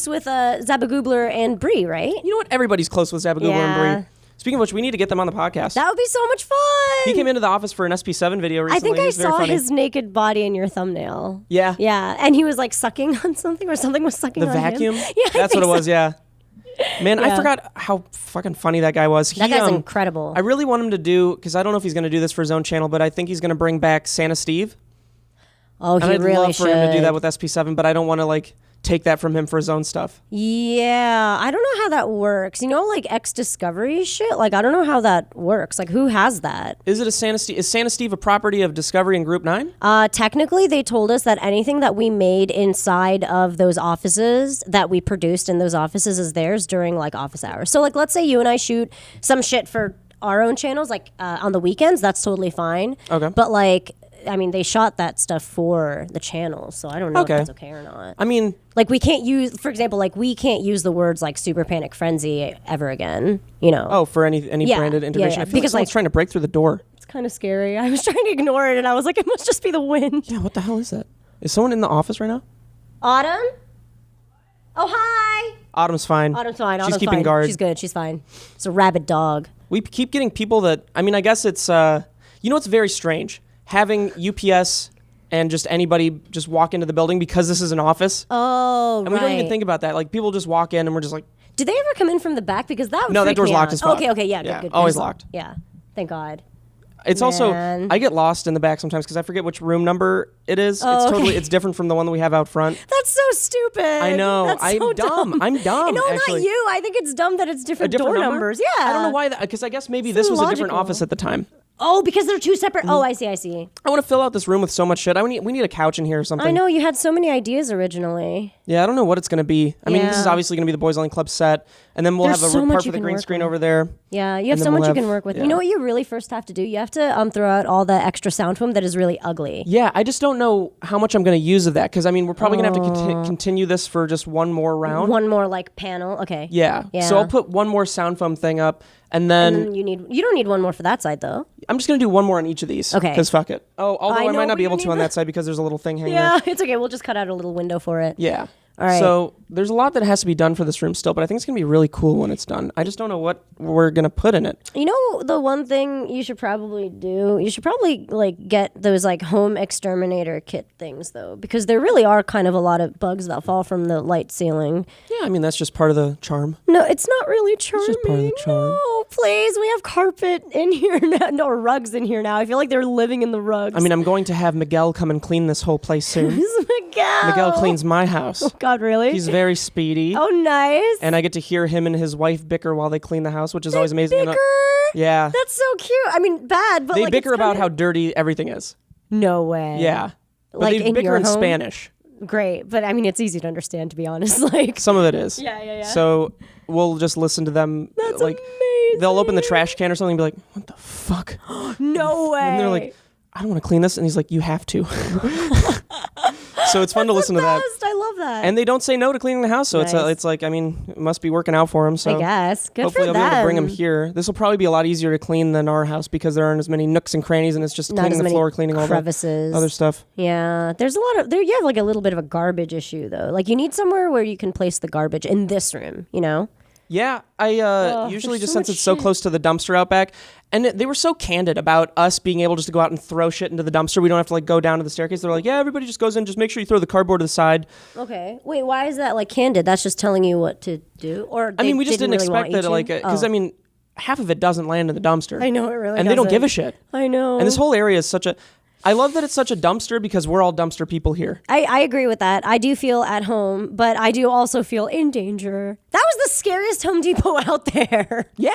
with Zabagoobler and Bree, right? You know what? Everybody's close with Zabagoobler and Bree. Speaking of which, we need to get them on the podcast. That would be so much fun. He came into the office for an SP7 video recently. I think I saw his naked body in your thumbnail. Yeah. Yeah. And he was like sucking on something or something was sucking on the vacuum? him. Yeah, That's what it was, yeah. Man, I forgot how fucking funny that guy was. That guy's incredible. I really want him to do, because I don't know if he's going to do this for his own channel, but I think he's going to bring back Santa Steve. Oh, he and I'd really love should. for him to do that with SP7, but I don't want to like take that from him for his own stuff. Yeah, I don't know how that works. You know, like X-Discovery shit? Like, I don't know how that works. Like, who has that? Is it a Santa Steve? Is Santa Steve a property of Discovery and Group 9? Technically, they told us that anything that we made inside of those offices that we produced in those offices is theirs during like office hours. So like, let's say you and I shoot some shit for our own channels, like on the weekends, that's totally fine. Okay. But like, I mean, they shot that stuff for the channel, so I don't know if that's okay or not. I mean, like we can't use, for example, like we can't use the words like Super Panic Frenzy ever again, you know? Oh, for any branded integration? Yeah. I feel like someone's trying to break through the door. It's kind of scary. I was trying to ignore it, and I was like, it must just be the wind. Yeah, what the hell is that? Is someone in the office right now? Autumn? Oh, hi. Autumn's fine. Autumn's fine. She's Autumn's keeping fine. guard. She's good. She's fine. It's a rabid dog. We keep getting people that, I mean, I guess it's, you know, it's very strange. Having UPS and just anybody just walk into the building because this is an office. Oh, and we don't even think about that. Like, people just walk in and we're just like... Do they ever come in from the back? Because that would No, that freak door's me locked out. as fuck. Okay, yeah, good. Always There's locked. Yeah, thank God. It's Man. also, I get lost in the back sometimes because I forget which room number it is. Oh, it's okay. it's different from the one that we have out front. That's so stupid. I know. That's I'm so dumb. I'm dumb. No, actually. not you. I think it's dumb that it's different, A different door number? numbers. Yeah. I don't know why, because I guess maybe this was a different illogical. office at the time. Oh, because they're two separate. Oh, I see. I want to fill out this room with so much shit. We need a couch in here or something. I know you had so many ideas originally. Yeah, I don't know what it's going to be. I mean, this is Yeah. obviously going to be the Boys Only Club set, and then we'll There's have a so much part you for the can green work screen with. over there. Yeah, you have And so then much we'll you can have- work with. yeah. You know what you really first have to do? You have to throw out all the extra sound foam that is really ugly. Yeah, I just don't know how much I'm going to use of that, because, I mean, we're probably going to have to continue this for just one more round. One more like panel. Okay. Yeah. Yeah. So I'll put one more sound foam thing up, and then And you don't need one more for that side though. I'm just going to do one more on each of these. Okay. Because fuck it. Oh, although I know, might not but be you able to need on the- that side because there's a little thing hanging Yeah, there. it's okay. We'll just cut out a little window for it. Yeah. All right. So there's a lot that has to be done for this room still, but I think it's going to be really cool when it's done. I just don't know what we're going to put in it. You know, the one thing you should probably do, you should probably like get those like home exterminator kit things though, because there really are kind of a lot of bugs that fall from the light ceiling. Yeah, I mean, that's just part of the charm. No, it's not really charming. just part of the charm. No, please, we have carpet in here now, no rugs in here now. I feel like they're living in the rugs. I mean, I'm going to have Miguel come and clean this whole place soon. Who's Miguel? Miguel cleans my house. Oh God, really? He's very speedy. Oh, nice. And I get to hear him and his wife bicker while they clean the house, which is always amazing. Bicker? Yeah. That's so cute. I mean, bad, but They like, bicker it's about kinda... how dirty everything is. No way. Yeah. But Like they in bicker your in home? Spanish. Great, but I mean, it's easy to understand, to be honest. Like, Some of it is. yeah. So we'll just listen to them. That's like, amazing. they'll open the trash can or something and be like, what the fuck? No way. And they're like, I don't want to clean this. And he's like, you have to. So it's fun to listen to that. Best. I love that. And they don't say no to cleaning the house. So Nice. it's like, I mean, it must be working out for him. So I guess. Good hopefully for I'll them. be able to bring them here. This will probably be a lot easier to clean than our house because there aren't as many nooks and crannies, and it's just Not cleaning as the many floor, cleaning all crevices. the other stuff. Yeah, there's a lot of you have like a little bit of a garbage issue though. Like you need somewhere where you can place the garbage in this room. You know. Yeah, I usually there's just so since much it's so shit. close to the dumpster out back, and they were so candid about us being able just to go out and throw shit into the dumpster. We don't have to like go down to the staircase. They're like, yeah, everybody just goes in. Just make sure you throw the cardboard to the side. Okay. Wait, why is that like candid? That's just telling you what to do, or I mean, we just didn't really expect want you that, like, to? because I mean, half of it doesn't land in the dumpster. I know it really, and they don't give a doesn't. shit. I know. And this whole area is such a. I love that it's such a dumpster because we're all dumpster people here. I agree with that. I do feel at home, but I do also feel in danger. That was the scariest Home Depot out there. Yeah,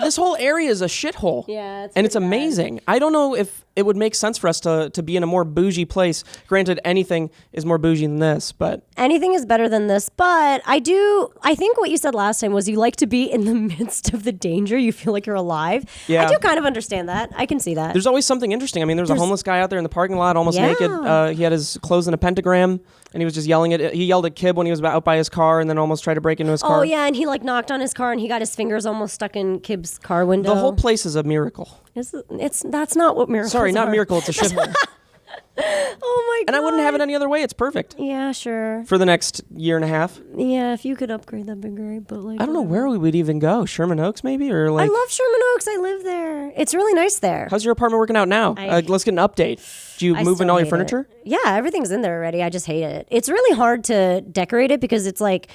this whole area is a shithole. Yeah, and it's amazing. I don't know if it would make sense for us to be in a more bougie place. Granted, anything is more bougie than this, but Anything is better than this, but I think what you said last time was you like to be in the midst of the danger. You feel like you're alive. Yeah. I do kind of understand that. I can see that. there's always something interesting. I mean, there's a homeless guy out there in the parking lot, almost Yeah. naked. He had his clothes in a pentagram, and he was just yelling at. He yelled at Kib when he was out by his car, and then almost tried to break into his car. Oh yeah, and he like knocked on his car, and he got his fingers almost stuck in Kib's car window. The whole place is a miracle. That's not what miracles Sorry, not are. miracle. It's a shithole. Oh my god. And I wouldn't have it any other way. It's perfect Yeah, sure. for the next year and a half. Yeah, if you could upgrade, that'd be great. But like, I don't know where we would even go. Sherman Oaks, maybe, or like. I love Sherman Oaks. I live there. It's really nice there. How's your apartment working out now? Let's get an update. Do you I move in still all your hate furniture? it. Yeah, everything's in there already. I just hate it. It's really hard to decorate it because it's like,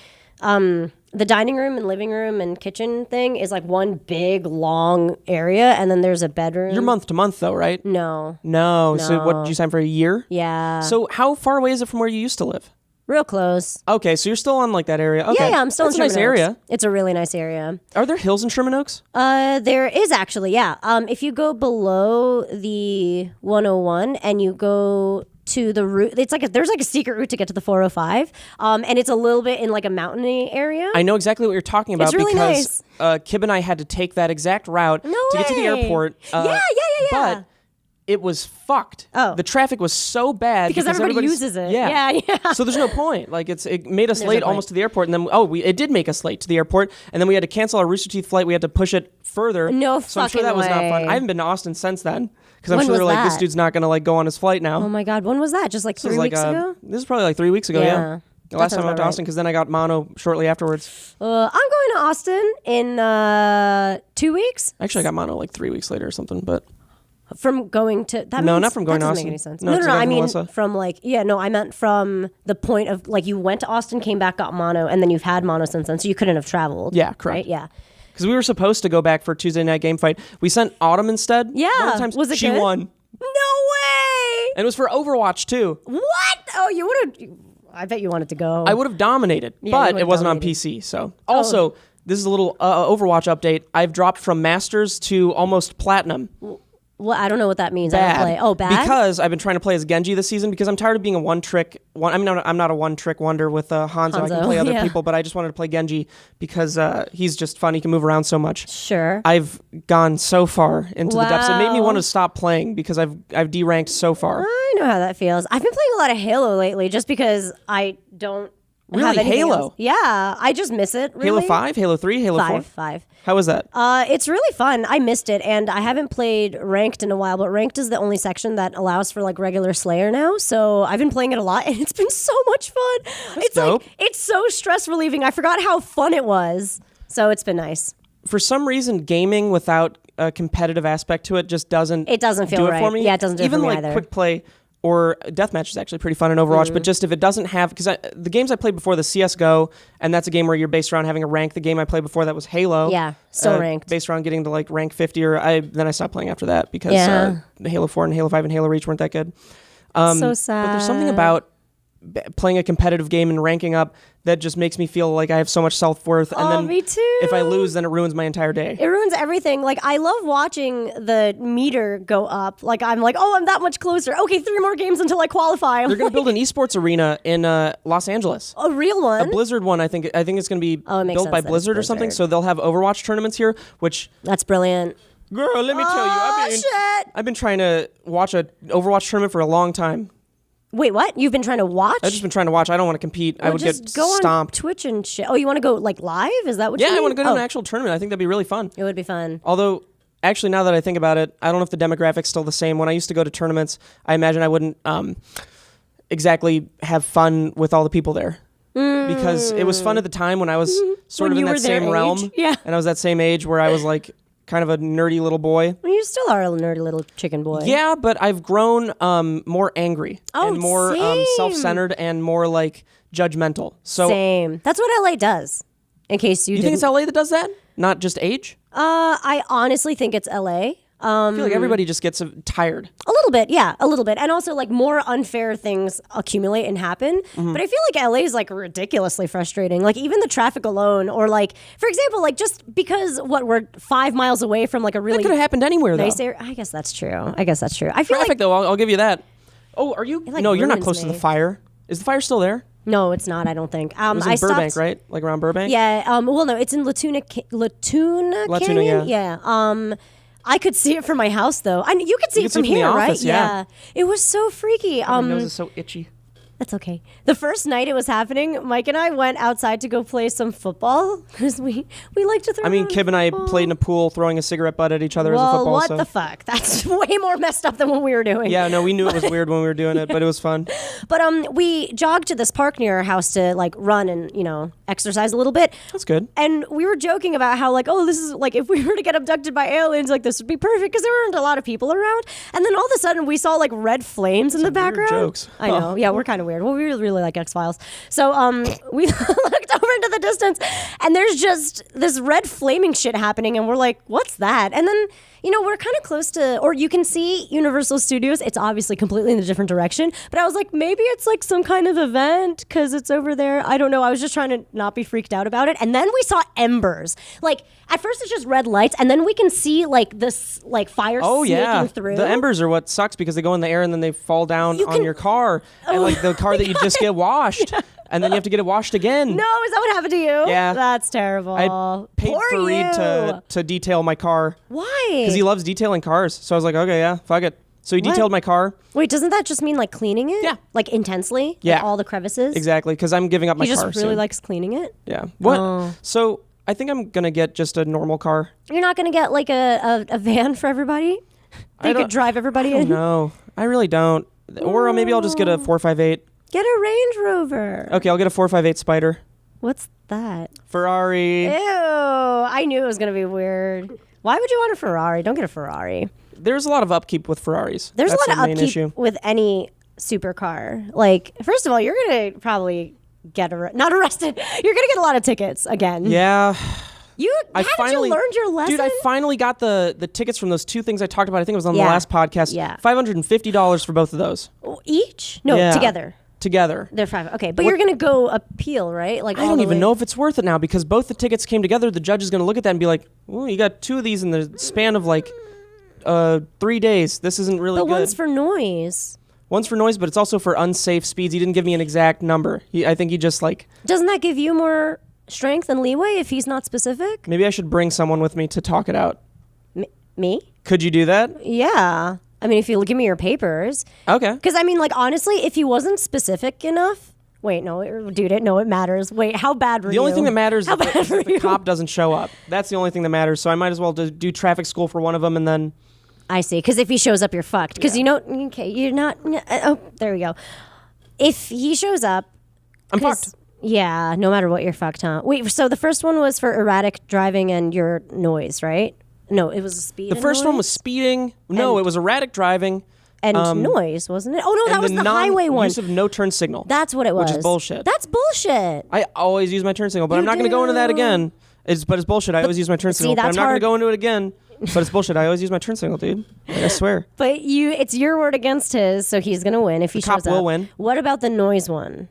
the dining room and living room and kitchen thing is like one big long area, and then there's a bedroom. You're month to month though, right? No. So what, did you sign for a year? Yeah. So how far away is it from where you used to live? Real close. Okay, so you're still on like that area. Okay. Yeah, I'm still That's in a nice Sherman Oaks. area. It's a really nice area. Are there hills in Sherman Oaks? There is actually, yeah. If you go below the 101 and you go to the route, there's like a secret route to get to the 405, and it's a little bit in like a mountainy area. I know exactly what you're talking about. It's really because Kib and I had to take that exact route to get to the airport. Yeah. But it was fucked. Oh. The traffic was so bad because everybody uses it. Yeah. So there's no point. Like it made us There's late no almost to the airport, and then it did make us late to the airport, and then we had to cancel our Rooster Teeth flight. We had to push it further. No So I'm sure fucking that was not fun. way. I haven't been to Austin since then because I'm When sure they're was like, this that? dude's not gonna like go on his flight now. Oh my God, when was that? Just like This was 3 like, weeks ago? This is probably like 3 weeks ago. Yeah. The last That time I went to sounds Austin, because then I got mono shortly afterwards. I'm going to Austin in 2 weeks. Actually, I got mono like 3 weeks later or something, but. From going to that No, means, not from going that to doesn't Austin. make any sense. No, No, 'cause no, I got I mean Melissa. from I meant from the point of like you went to Austin, came back, got mono, and then you've had mono since then, so you couldn't have traveled. Yeah, correct. Right? Yeah. Because we were supposed to go back for Tuesday night game fight. We sent Autumn instead. Yeah. One of the times Was it she good? won. No way. And it was for Overwatch too. What? Oh, you would have. I bet you wanted to go. I would have dominated, you but would've it wasn't dominated. on PC. So also, this is a little Overwatch update. I've dropped from Masters to almost Platinum. Well, I don't know what that means. I don't play. Oh, bad. Because I've been trying to play as Genji this season because I'm tired of being a one-trick. I mean, I'm not a one-trick wonder with Hanzo. I can Hanzo, play other yeah. people, but I just wanted to play Genji because he's just fun. He can move around so much. Sure. I've gone so far into the depths. It made me Wow. want to stop playing because I've deranked so far. I know how that feels. I've been playing a lot of Halo lately, just because I don't. Really? have anything Halo? else. Yeah, I just miss it. Really. Halo 5, Halo 3, Halo 4? Five. How was that? It's really fun. I missed it, and I haven't played ranked in a while. But ranked is the only section that allows for like regular Slayer now. So I've been playing it a lot, and it's been so much fun. It's dope. like it's so stress relieving. I forgot how fun it was. So it's been nice. For some reason, gaming without a competitive aspect to it just doesn't. It doesn't feel do it right. for me. Yeah, it doesn't do it Even for me like either. quick play or deathmatch is actually pretty fun in Overwatch. But just if it doesn't have, because the games I played before, the CS:GO, and that's a game where you're based around having a rank. The game I played before that was Halo. Yeah, still ranked. Based around getting to like rank 50, then I stopped playing after that because Yeah. Halo 4 and Halo 5 and Halo Reach weren't that good. So sad. But there's something about playing a competitive game and ranking up that just makes me feel like I have so much self-worth. And then me too. if I lose, then it ruins my entire day. It ruins everything. Like, I love watching the meter go up. Like, I'm like, oh, I'm that much closer. Okay, 3 more games until I qualify. They're going to build an esports arena in Los Angeles. a real one. A Blizzard one, I think it's going to be it makes built sense by that it's Blizzard or something. Blizzard. So they'll have Overwatch tournaments here, which, That's brilliant. girl, let me tell you, Shit. I've been trying to watch a Overwatch tournament for a long time. Wait, what? You've been trying to watch? I've just been trying to watch. I don't want to compete. I Well, would just get go stomped. on Twitch and shit. Oh, you want to go like live? Is that what you Yeah, mean? I want to go to Oh, an actual tournament. I think that'd be really fun. It would be fun. Although, actually, now that I think about it, I don't know if the demographic's still the same. When I used to go to tournaments, I imagine I wouldn't exactly have fun with all the people there. Because it was fun at the time when I was sort When of in you that were their same realm. age. Yeah. And I was that same age where I was like kind of a nerdy little boy. Well, you still are a nerdy little chicken boy. Yeah, but I've grown more angry Oh, and more same. self-centered and more like judgmental. So Same. That's what LA does. In case you you didn't. think it's LA that does that? Not just age? I honestly think it's LA. I feel like everybody just gets tired. A little bit, yeah, a little bit. And also, like, more unfair things accumulate and happen. Mm-hmm. But I feel like LA is, like, ridiculously frustrating. Like, even the traffic alone, or, like, for example, like, just because, we're 5 miles away from, like, a That really could have happened anywhere, though. nice area. I guess that's true. I feel Traffic, like, though, I'll give you that. Oh, are you? like, No, you're not ruins close to me. the fire. Is the fire still there? no, it's not, I don't think. It was in I Burbank, stopped, right? Like around Burbank? Yeah, well, no, it's in Latuna Canyon? yeah. I could see it from my house, though. You could see You it could see from it from the here, right? office, yeah. It was so freaky. My nose is so itchy. That's okay. The first night it was happening, Mike and I went outside to go play some football because we like to throw. I mean, around Kib and I football. played in a pool throwing a cigarette butt at each other as a Well, football. what so. the fuck? That's way more messed up than what we were doing. Yeah, no, we knew it was weird when we were doing it, but it was fun. But we jogged to this park near our house to like run and exercise a little bit. That's good. And we were joking about how like, oh, this is like if we were to get abducted by aliens, like this would be perfect because there weren't a lot of people around. And then all of a sudden we saw like red flames in the weird background. jokes. I know. Yeah, we're kind of weird. Well, we really like X-Files. So we looked over into the distance, and there's just this red flaming shit happening, and we're like, what's that? And then, we're kind of close to, or you can see Universal Studios. It's obviously completely in a different direction, but I was like, maybe it's like some kind of event because it's over there. I don't know. I was just trying to not be freaked out about it. And then we saw embers. Like, at first it's just red lights, and then we can see like this like fire snaking through. The embers are what sucks because they go in the air and then they fall down on your car. And like the car that you just get washed. And then you have to get it washed again. No, is that what happened to you? Yeah. That's terrible. I paid Fareed to detail my car. Why? Because he loves detailing cars. So I was like, okay, yeah, fuck it. So he detailed my car. Wait, doesn't that just mean like cleaning it? Yeah. Like intensely? Yeah. Like all the crevices? Exactly, because I'm giving up my car He just really likes cleaning it? Yeah. What? Oh. So I think I'm going to get just a normal car. You're not going to get like a van for everybody? They could drive everybody in? No, I really don't. Or maybe I'll just get a 458. Get a Range Rover. Okay, I'll get a 458 Spider. What's that? Ferrari. Ew. I knew it was going to be weird. Why would you want a Ferrari? Don't get a Ferrari. There's a lot of upkeep with Ferraris. There's That's a lot of upkeep issue. with any supercar. Like, first of all, you're going to probably get not arrested. You're going to get a lot of tickets again. Yeah. Haven't you learned your lesson? Dude, I finally got the tickets from those two things I talked about. I think it was on the last podcast. Yeah. $550 for both of those. Each? No, together. Together. They're $5. Okay, but you're going to go appeal, right? Like I don't even know if it's worth it now because both the tickets came together. The judge is going to look at that and be like, "Oh, you got two of these in the span of like 3 days. This isn't really good." But one's for noise. One's for noise, but it's also for unsafe speeds. He didn't give me an exact number. I think he just like... Doesn't that give you more strength and leeway if he's not specific? Maybe I should bring someone with me to talk it out. Me? Could you do that? Yeah. I mean, if you give me your papers. Okay. Because, I mean, like, honestly, if he wasn't specific enough... Wait, no, dude, it matters. Wait, how bad were you? The only thing that matters is if the you? cop doesn't show up. That's the only thing that matters. So I might as well do traffic school for one of them and then... I see. Because if he shows up, you're fucked. Because you're not... Oh, there we go. If he shows up... I'm fucked. Yeah, no matter what, you're fucked, huh? Wait, so the first one was for erratic driving and your noise, right? No, it was a speed. The first one was speeding. No, it was erratic driving. And noise, wasn't it? Oh, no, that was the highway one. Use of no turn signal. That's what it was. Which is bullshit. That's bullshit. I always use my turn signal, but I'm not going to go into that again. But it's bullshit. I always use my turn signal, but I'm not going to go into it again. But it's bullshit. I always use my turn signal, dude. I swear. But it's your word against his, so he's going to win if he shows up. The cop will win. What about the noise one?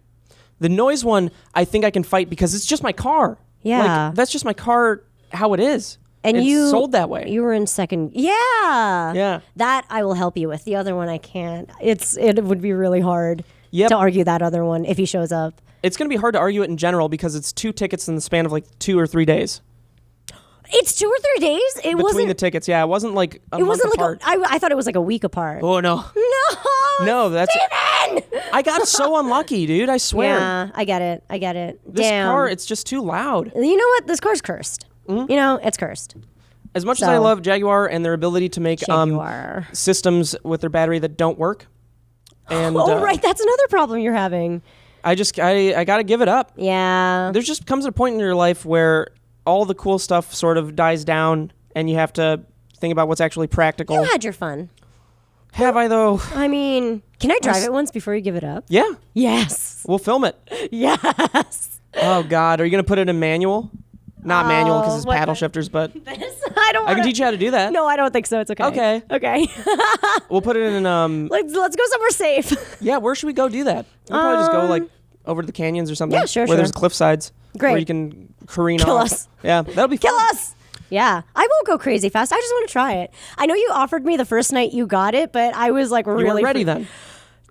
The noise one, I think I can fight because it's just my car. Yeah. Like, that's just my car, how it is. And it's sold that way. You were in second. Yeah. Yeah. That I will help you with. The other one I can't. It would be really hard to argue that other one if he shows up. It's going to be hard to argue it in general because it's 2 tickets in the span of like 2 or 3 days. It's 2 or 3 days? Between the tickets, yeah. It wasn't like a month apart. I thought it was like a week apart. Oh, no. No, that's... Steven! I got so unlucky, dude. I swear. Yeah, I get it. This car, it's just too loud. You know what? This car's cursed. Mm-hmm. It's cursed. As much as I love Jaguar and their ability to make systems with their battery that don't work. And, right. That's another problem you're having. I got to give it up. Yeah. There just comes a point in your life where all the cool stuff sort of dies down and you have to think about what's actually practical. You had your fun. Have I, though? I mean, can I drive it once before you give it up? Yeah. Yes. We'll film it. Yes. Oh, God. Are you going to put it in manual? Not manual because it's paddle shifters, but I can teach you how to do that. No, I don't think so. It's okay. Okay. We'll put it in Let's go somewhere safe. Yeah, where should we go do that? We'll probably just go like over to the canyons or something. Yeah, sure. Where there's cliff sides. Great. Where you can careen Kill off. us. Yeah, that'll be fun. Kill us. Yeah, I won't go crazy fast. I just want to try it. I know you offered me the first night you got it, but I was like really... You weren't ready then.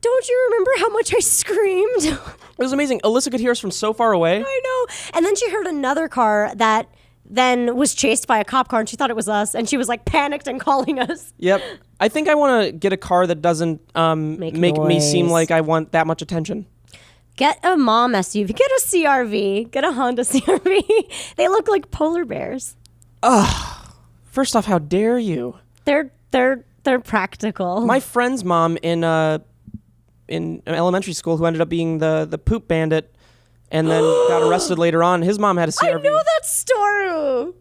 Don't you remember how much I screamed? It was amazing. Alyssa could hear us from so far away. I know. And then she heard another car that then was chased by a cop car and she thought it was us and she was like panicked and calling us. Yep. I think I want to get a car that doesn't make me seem like I want that much attention. Get a mom SUV. Get a CRV. Get a Honda CRV. They look like polar bears. Ugh. First off, how dare you? They're practical. My friend's mom in elementary school who ended up being the poop bandit and then got arrested later on. His mom had a CRV. I know that story.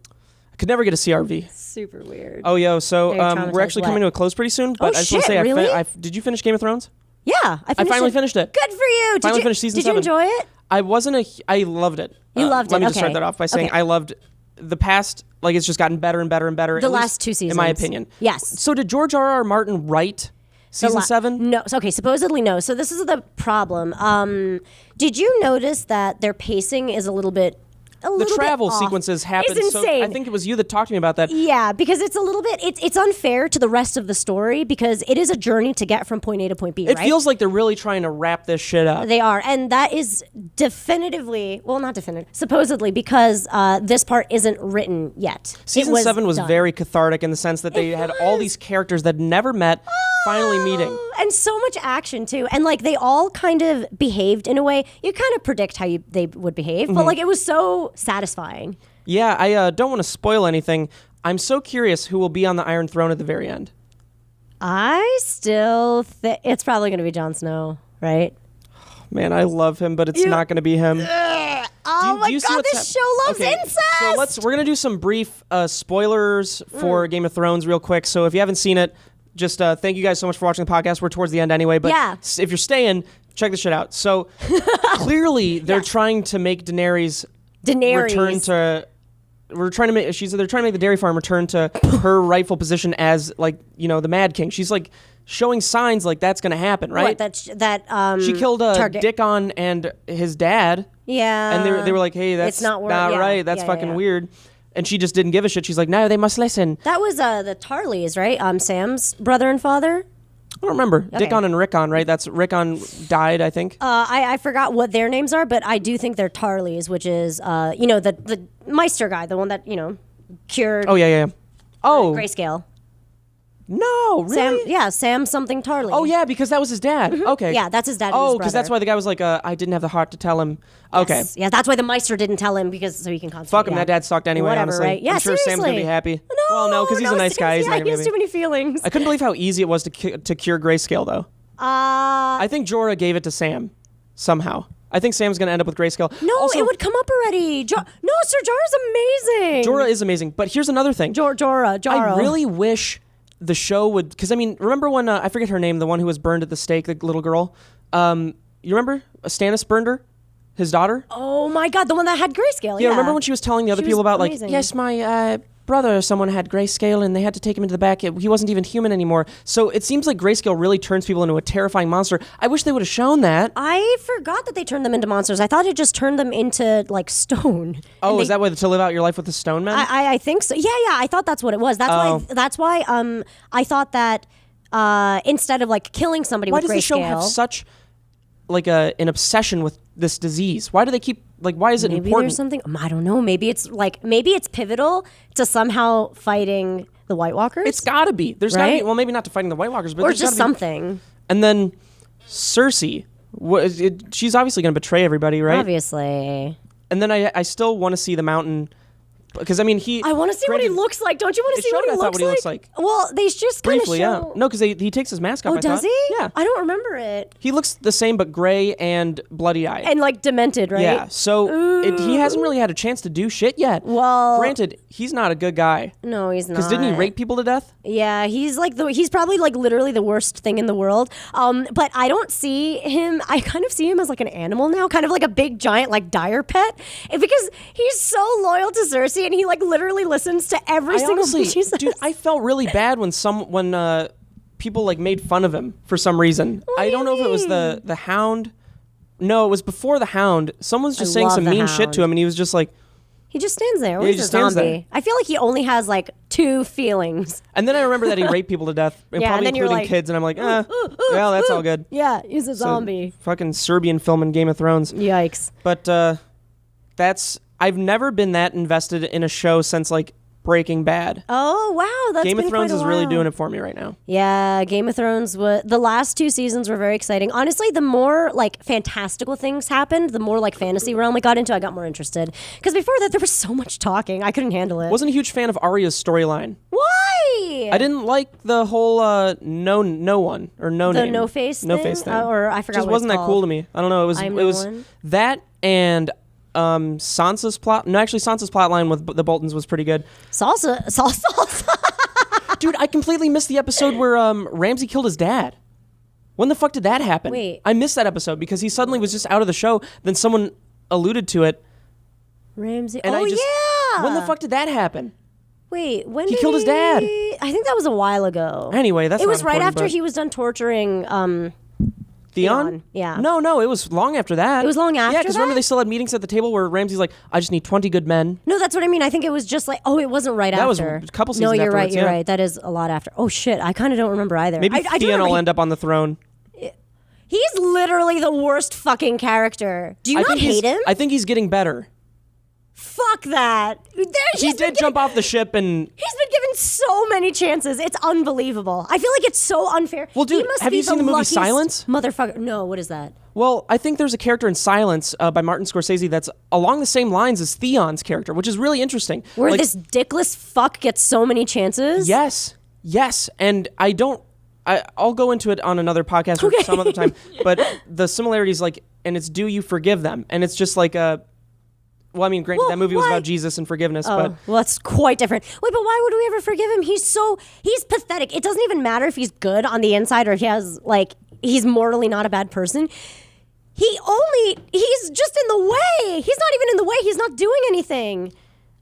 I could never get a CRV. Super weird. Oh, yo, so we're actually coming to a close pretty soon. But I just want to say, really? did you finish Game of Thrones? Yeah, I finally finished it. Good for you. Finally finished season 7. Did you enjoy it? I loved it. You loved it. Let me just okay. start that off by saying okay. I loved the past. Like, it's just gotten better and better and better. The last 2 seasons, in my opinion. Yes. So did George R.R. Martin write season 7? No. Okay. Supposedly no. So this is the problem. Did you notice that their pacing is a little bit? The travel sequences happen. It's insane. So I think it was you that talked to me about that. Yeah, because it's a little bit, it's unfair to the rest of the story because it is a journey to get from point A to point B, It right? feels like they're really trying to wrap this shit up. They are, and that is definitively, well, not definitive, supposedly because this part isn't written yet. Season 7 was done. very cathartic in the sense that they had all these characters that never met finally meeting. And so much action too. And like they all kind of behaved in a way, you kind of predict how they would behave, but like it was so satisfying. Yeah, I don't want to spoil anything. I'm so curious who will be on the Iron Throne at the very end. I still think it's probably going to be Jon Snow, right? Man, I love him, but it's not going to be him. Oh my God, this show loves incest! So we're going to do some brief spoilers for Game of Thrones real quick. So if you haven't seen it, just thank you guys so much for watching the podcast. We're towards the end anyway, but if you're staying, check this shit out. So clearly they're trying to make Daenerys return to. They're trying to make the dairy farm return to her rightful position as, like, you know, the Mad King. She's like showing signs like that's going to happen, right? What, she killed Dickon and his dad. Yeah, and they were like, hey, that's not right. That's fucking weird. And she just didn't give a shit. She's like, no, they must listen. That was the Tarleys, right? Sam's brother and father. I don't remember. Okay. Dickon and Rickon, right? That's Rickon died, I think. I forgot what their names are, but I do think they're Tarleys, which is the Meister guy, the one that cured. Oh yeah. Oh, Grayscale. No, really? Sam something Tarley. Oh yeah, because that was his dad. Mm-hmm. Okay. Yeah, that's his dad. Oh, because that's why the guy was like, I didn't have the heart to tell him. Okay. Yes. Yeah, that's why the Meister didn't tell him so he can concentrate. Fuck him, that dad sucked anyway. Whatever, honestly, right? Yeah, I'm sure seriously. Sam's gonna be happy. No, because he's a nice guy. He has too many feelings. I couldn't believe how easy it was to cure Grayscale, though. I think Jorah gave it to Sam somehow. I think Sam's going to end up with Grayscale. No, also, it would come up already. No, Sir Jorah's amazing. Jorah is amazing. But here's another thing. Jorah. I really wish the show would... Because, I mean, remember when... I forget her name, the one who was burned at the stake, the little girl? You remember? Stannis burned her? His daughter? Oh, my God. The one that had Grayscale. Yeah, remember when she was telling the other people about, amazing. like, yes, my... brother or someone had Grayscale and they had to take him into the back. He wasn't even human anymore. So it seems like Grayscale really turns people into a terrifying monster. I wish they would have shown that. I forgot that they turned them into monsters. I thought it just turned them into like stone. Oh, is that way to live out your life with the stone men? I think so. Yeah. I thought that's what it was. That's why I thought that instead of like killing somebody with Grayscale. Why does the show have such like an obsession with this disease? Why do they keep why is it maybe important? There's something, I don't know. Maybe it's pivotal to somehow fighting the White Walkers. It's gotta be. There's gotta be, well, maybe not to fighting the White Walkers, but or just something. And then Cersei, she's obviously gonna betray everybody, right? Obviously. And then I still want to see the Mountain. Because I mean, I want to see what he looks like. Don't you want to see what he looks like? Well, they just kind of show. Briefly, yeah. No, because he takes his mask off. Oh, does he? Yeah. I don't remember it. He looks the same, but gray and bloody-eyed. And like demented, right? Yeah. So he hasn't really had a chance to do shit yet. Well, granted, he's not a good guy. No, he's not. Because didn't he rape people to death? Yeah, he's probably like literally the worst thing in the world. But I don't see him. I kind of see him as like an animal now, kind of like a big giant like dire pet, because he's so loyal to Cersei, and he like literally listens to every single thing she says. Dude, I felt really bad when people like made fun of him for some reason. I don't know if it was the Hound. No, it was before the Hound. Someone was just saying some mean shit to him, and he was just like, he just stands there. He just stands there. I feel like he only has like 2 feelings. And then I remember that he raped people to death, and probably and including kids. And I'm like, well, that's all good. Yeah, he's a zombie. Fucking Serbian film in Game of Thrones. Yikes. But I've never been that invested in a show since like Breaking Bad. Oh, wow. That's Game of Thrones is really doing doing it for me right now. Yeah, Game of Thrones, the last 2 seasons were very exciting. Honestly, the more like fantastical things happened, the more like fantasy realm we got into, I got more interested. Because before that, there was so much talking. I couldn't handle it. Wasn't a huge fan of Arya's storyline. Why? I didn't like the whole no one or no the name. no face thing? No face thing. Or I forgot Just what wasn't it's that called. cool to me. I don't know. It was that and Sansa's plot. No, actually, Sansa's plot line with the Boltons was pretty good. Salsa. Dude, I completely missed the episode where Ramsay killed his dad. When the fuck did that happen? Wait. I missed that episode because he suddenly was just out of the show. Then someone alluded to it. Ramsey. And yeah. When the fuck did that happen? Wait, when He did killed his dad. I think that was a while ago. Anyway, that's It not was right important, after but- he was done torturing Theon? Yeah. No, it was long after that. It was long after Yeah, because remember that? they still had meetings at the table where Ramsey's like, I just need 20 good men. No, that's what I mean. I think it was just like, it wasn't right That was after. a couple No, seasons you're right. afterwards, You're yeah. right. That is a lot after. Oh shit, I kind of don't remember either. Maybe I do Theon remember will end up on the throne. He's literally the worst fucking character. Do you not hate him? I think he's getting better. Fuck that. He did jump off the ship and... He's been given so many chances. It's unbelievable. I feel like it's so unfair. Well, dude, He must have be you seen the movie luckiest Silence? Motherfucker. No, what is that? Well, I think there's a character in Silence by Martin Scorsese that's along the same lines as Theon's character, which is really interesting. Where Like, this dickless fuck gets so many chances? Yes. And I'll go into it on another podcast or some other time, but the similarities, like, and it's do you forgive them? And it's just like well, I mean, granted, that movie was about Jesus and forgiveness, but... Well, that's quite different. Wait, but why would we ever forgive him? He's pathetic. It doesn't even matter if he's good on the inside or he's morally not a bad person. He's just in the way. He's not even in the way. He's not doing anything.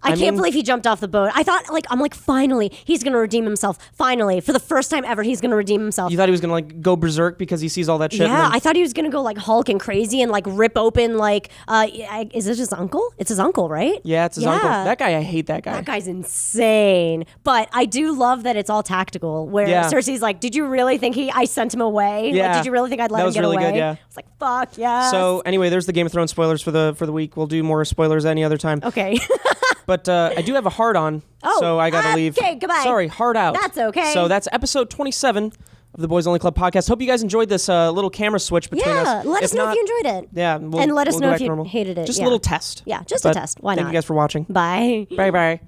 I can't believe he jumped off the boat. I thought, finally, he's going to redeem himself. Finally, for the first time ever, he's going to redeem himself. You thought he was going to go berserk because he sees all that shit? Yeah, I thought he was going to go Hulk and crazy and rip open is it his uncle? It's his uncle, right? Yeah, it's his uncle. That guy, I hate that guy. That guy's insane. But I do love that it's all tactical, where Cersei's like, did you really think I sent him away? Yeah. Did you really think I'd let him get really away? Good, yeah. It's like, fuck, yeah. So anyway, there's the Game of Thrones spoilers for the week. We'll do more spoilers any other time. Okay. But I do have a heart on, so I gotta leave. Okay, goodbye. Sorry, heart out. That's okay. So that's episode 27 of the Boys Only Club podcast. Hope you guys enjoyed this little camera switch between us. Yeah, let us know if you enjoyed it. Yeah, and let us we'll know go if back you normal. hated it. Just yeah. a little test. Yeah, just But a test. Why Thank not? you guys for watching. Bye. Bye.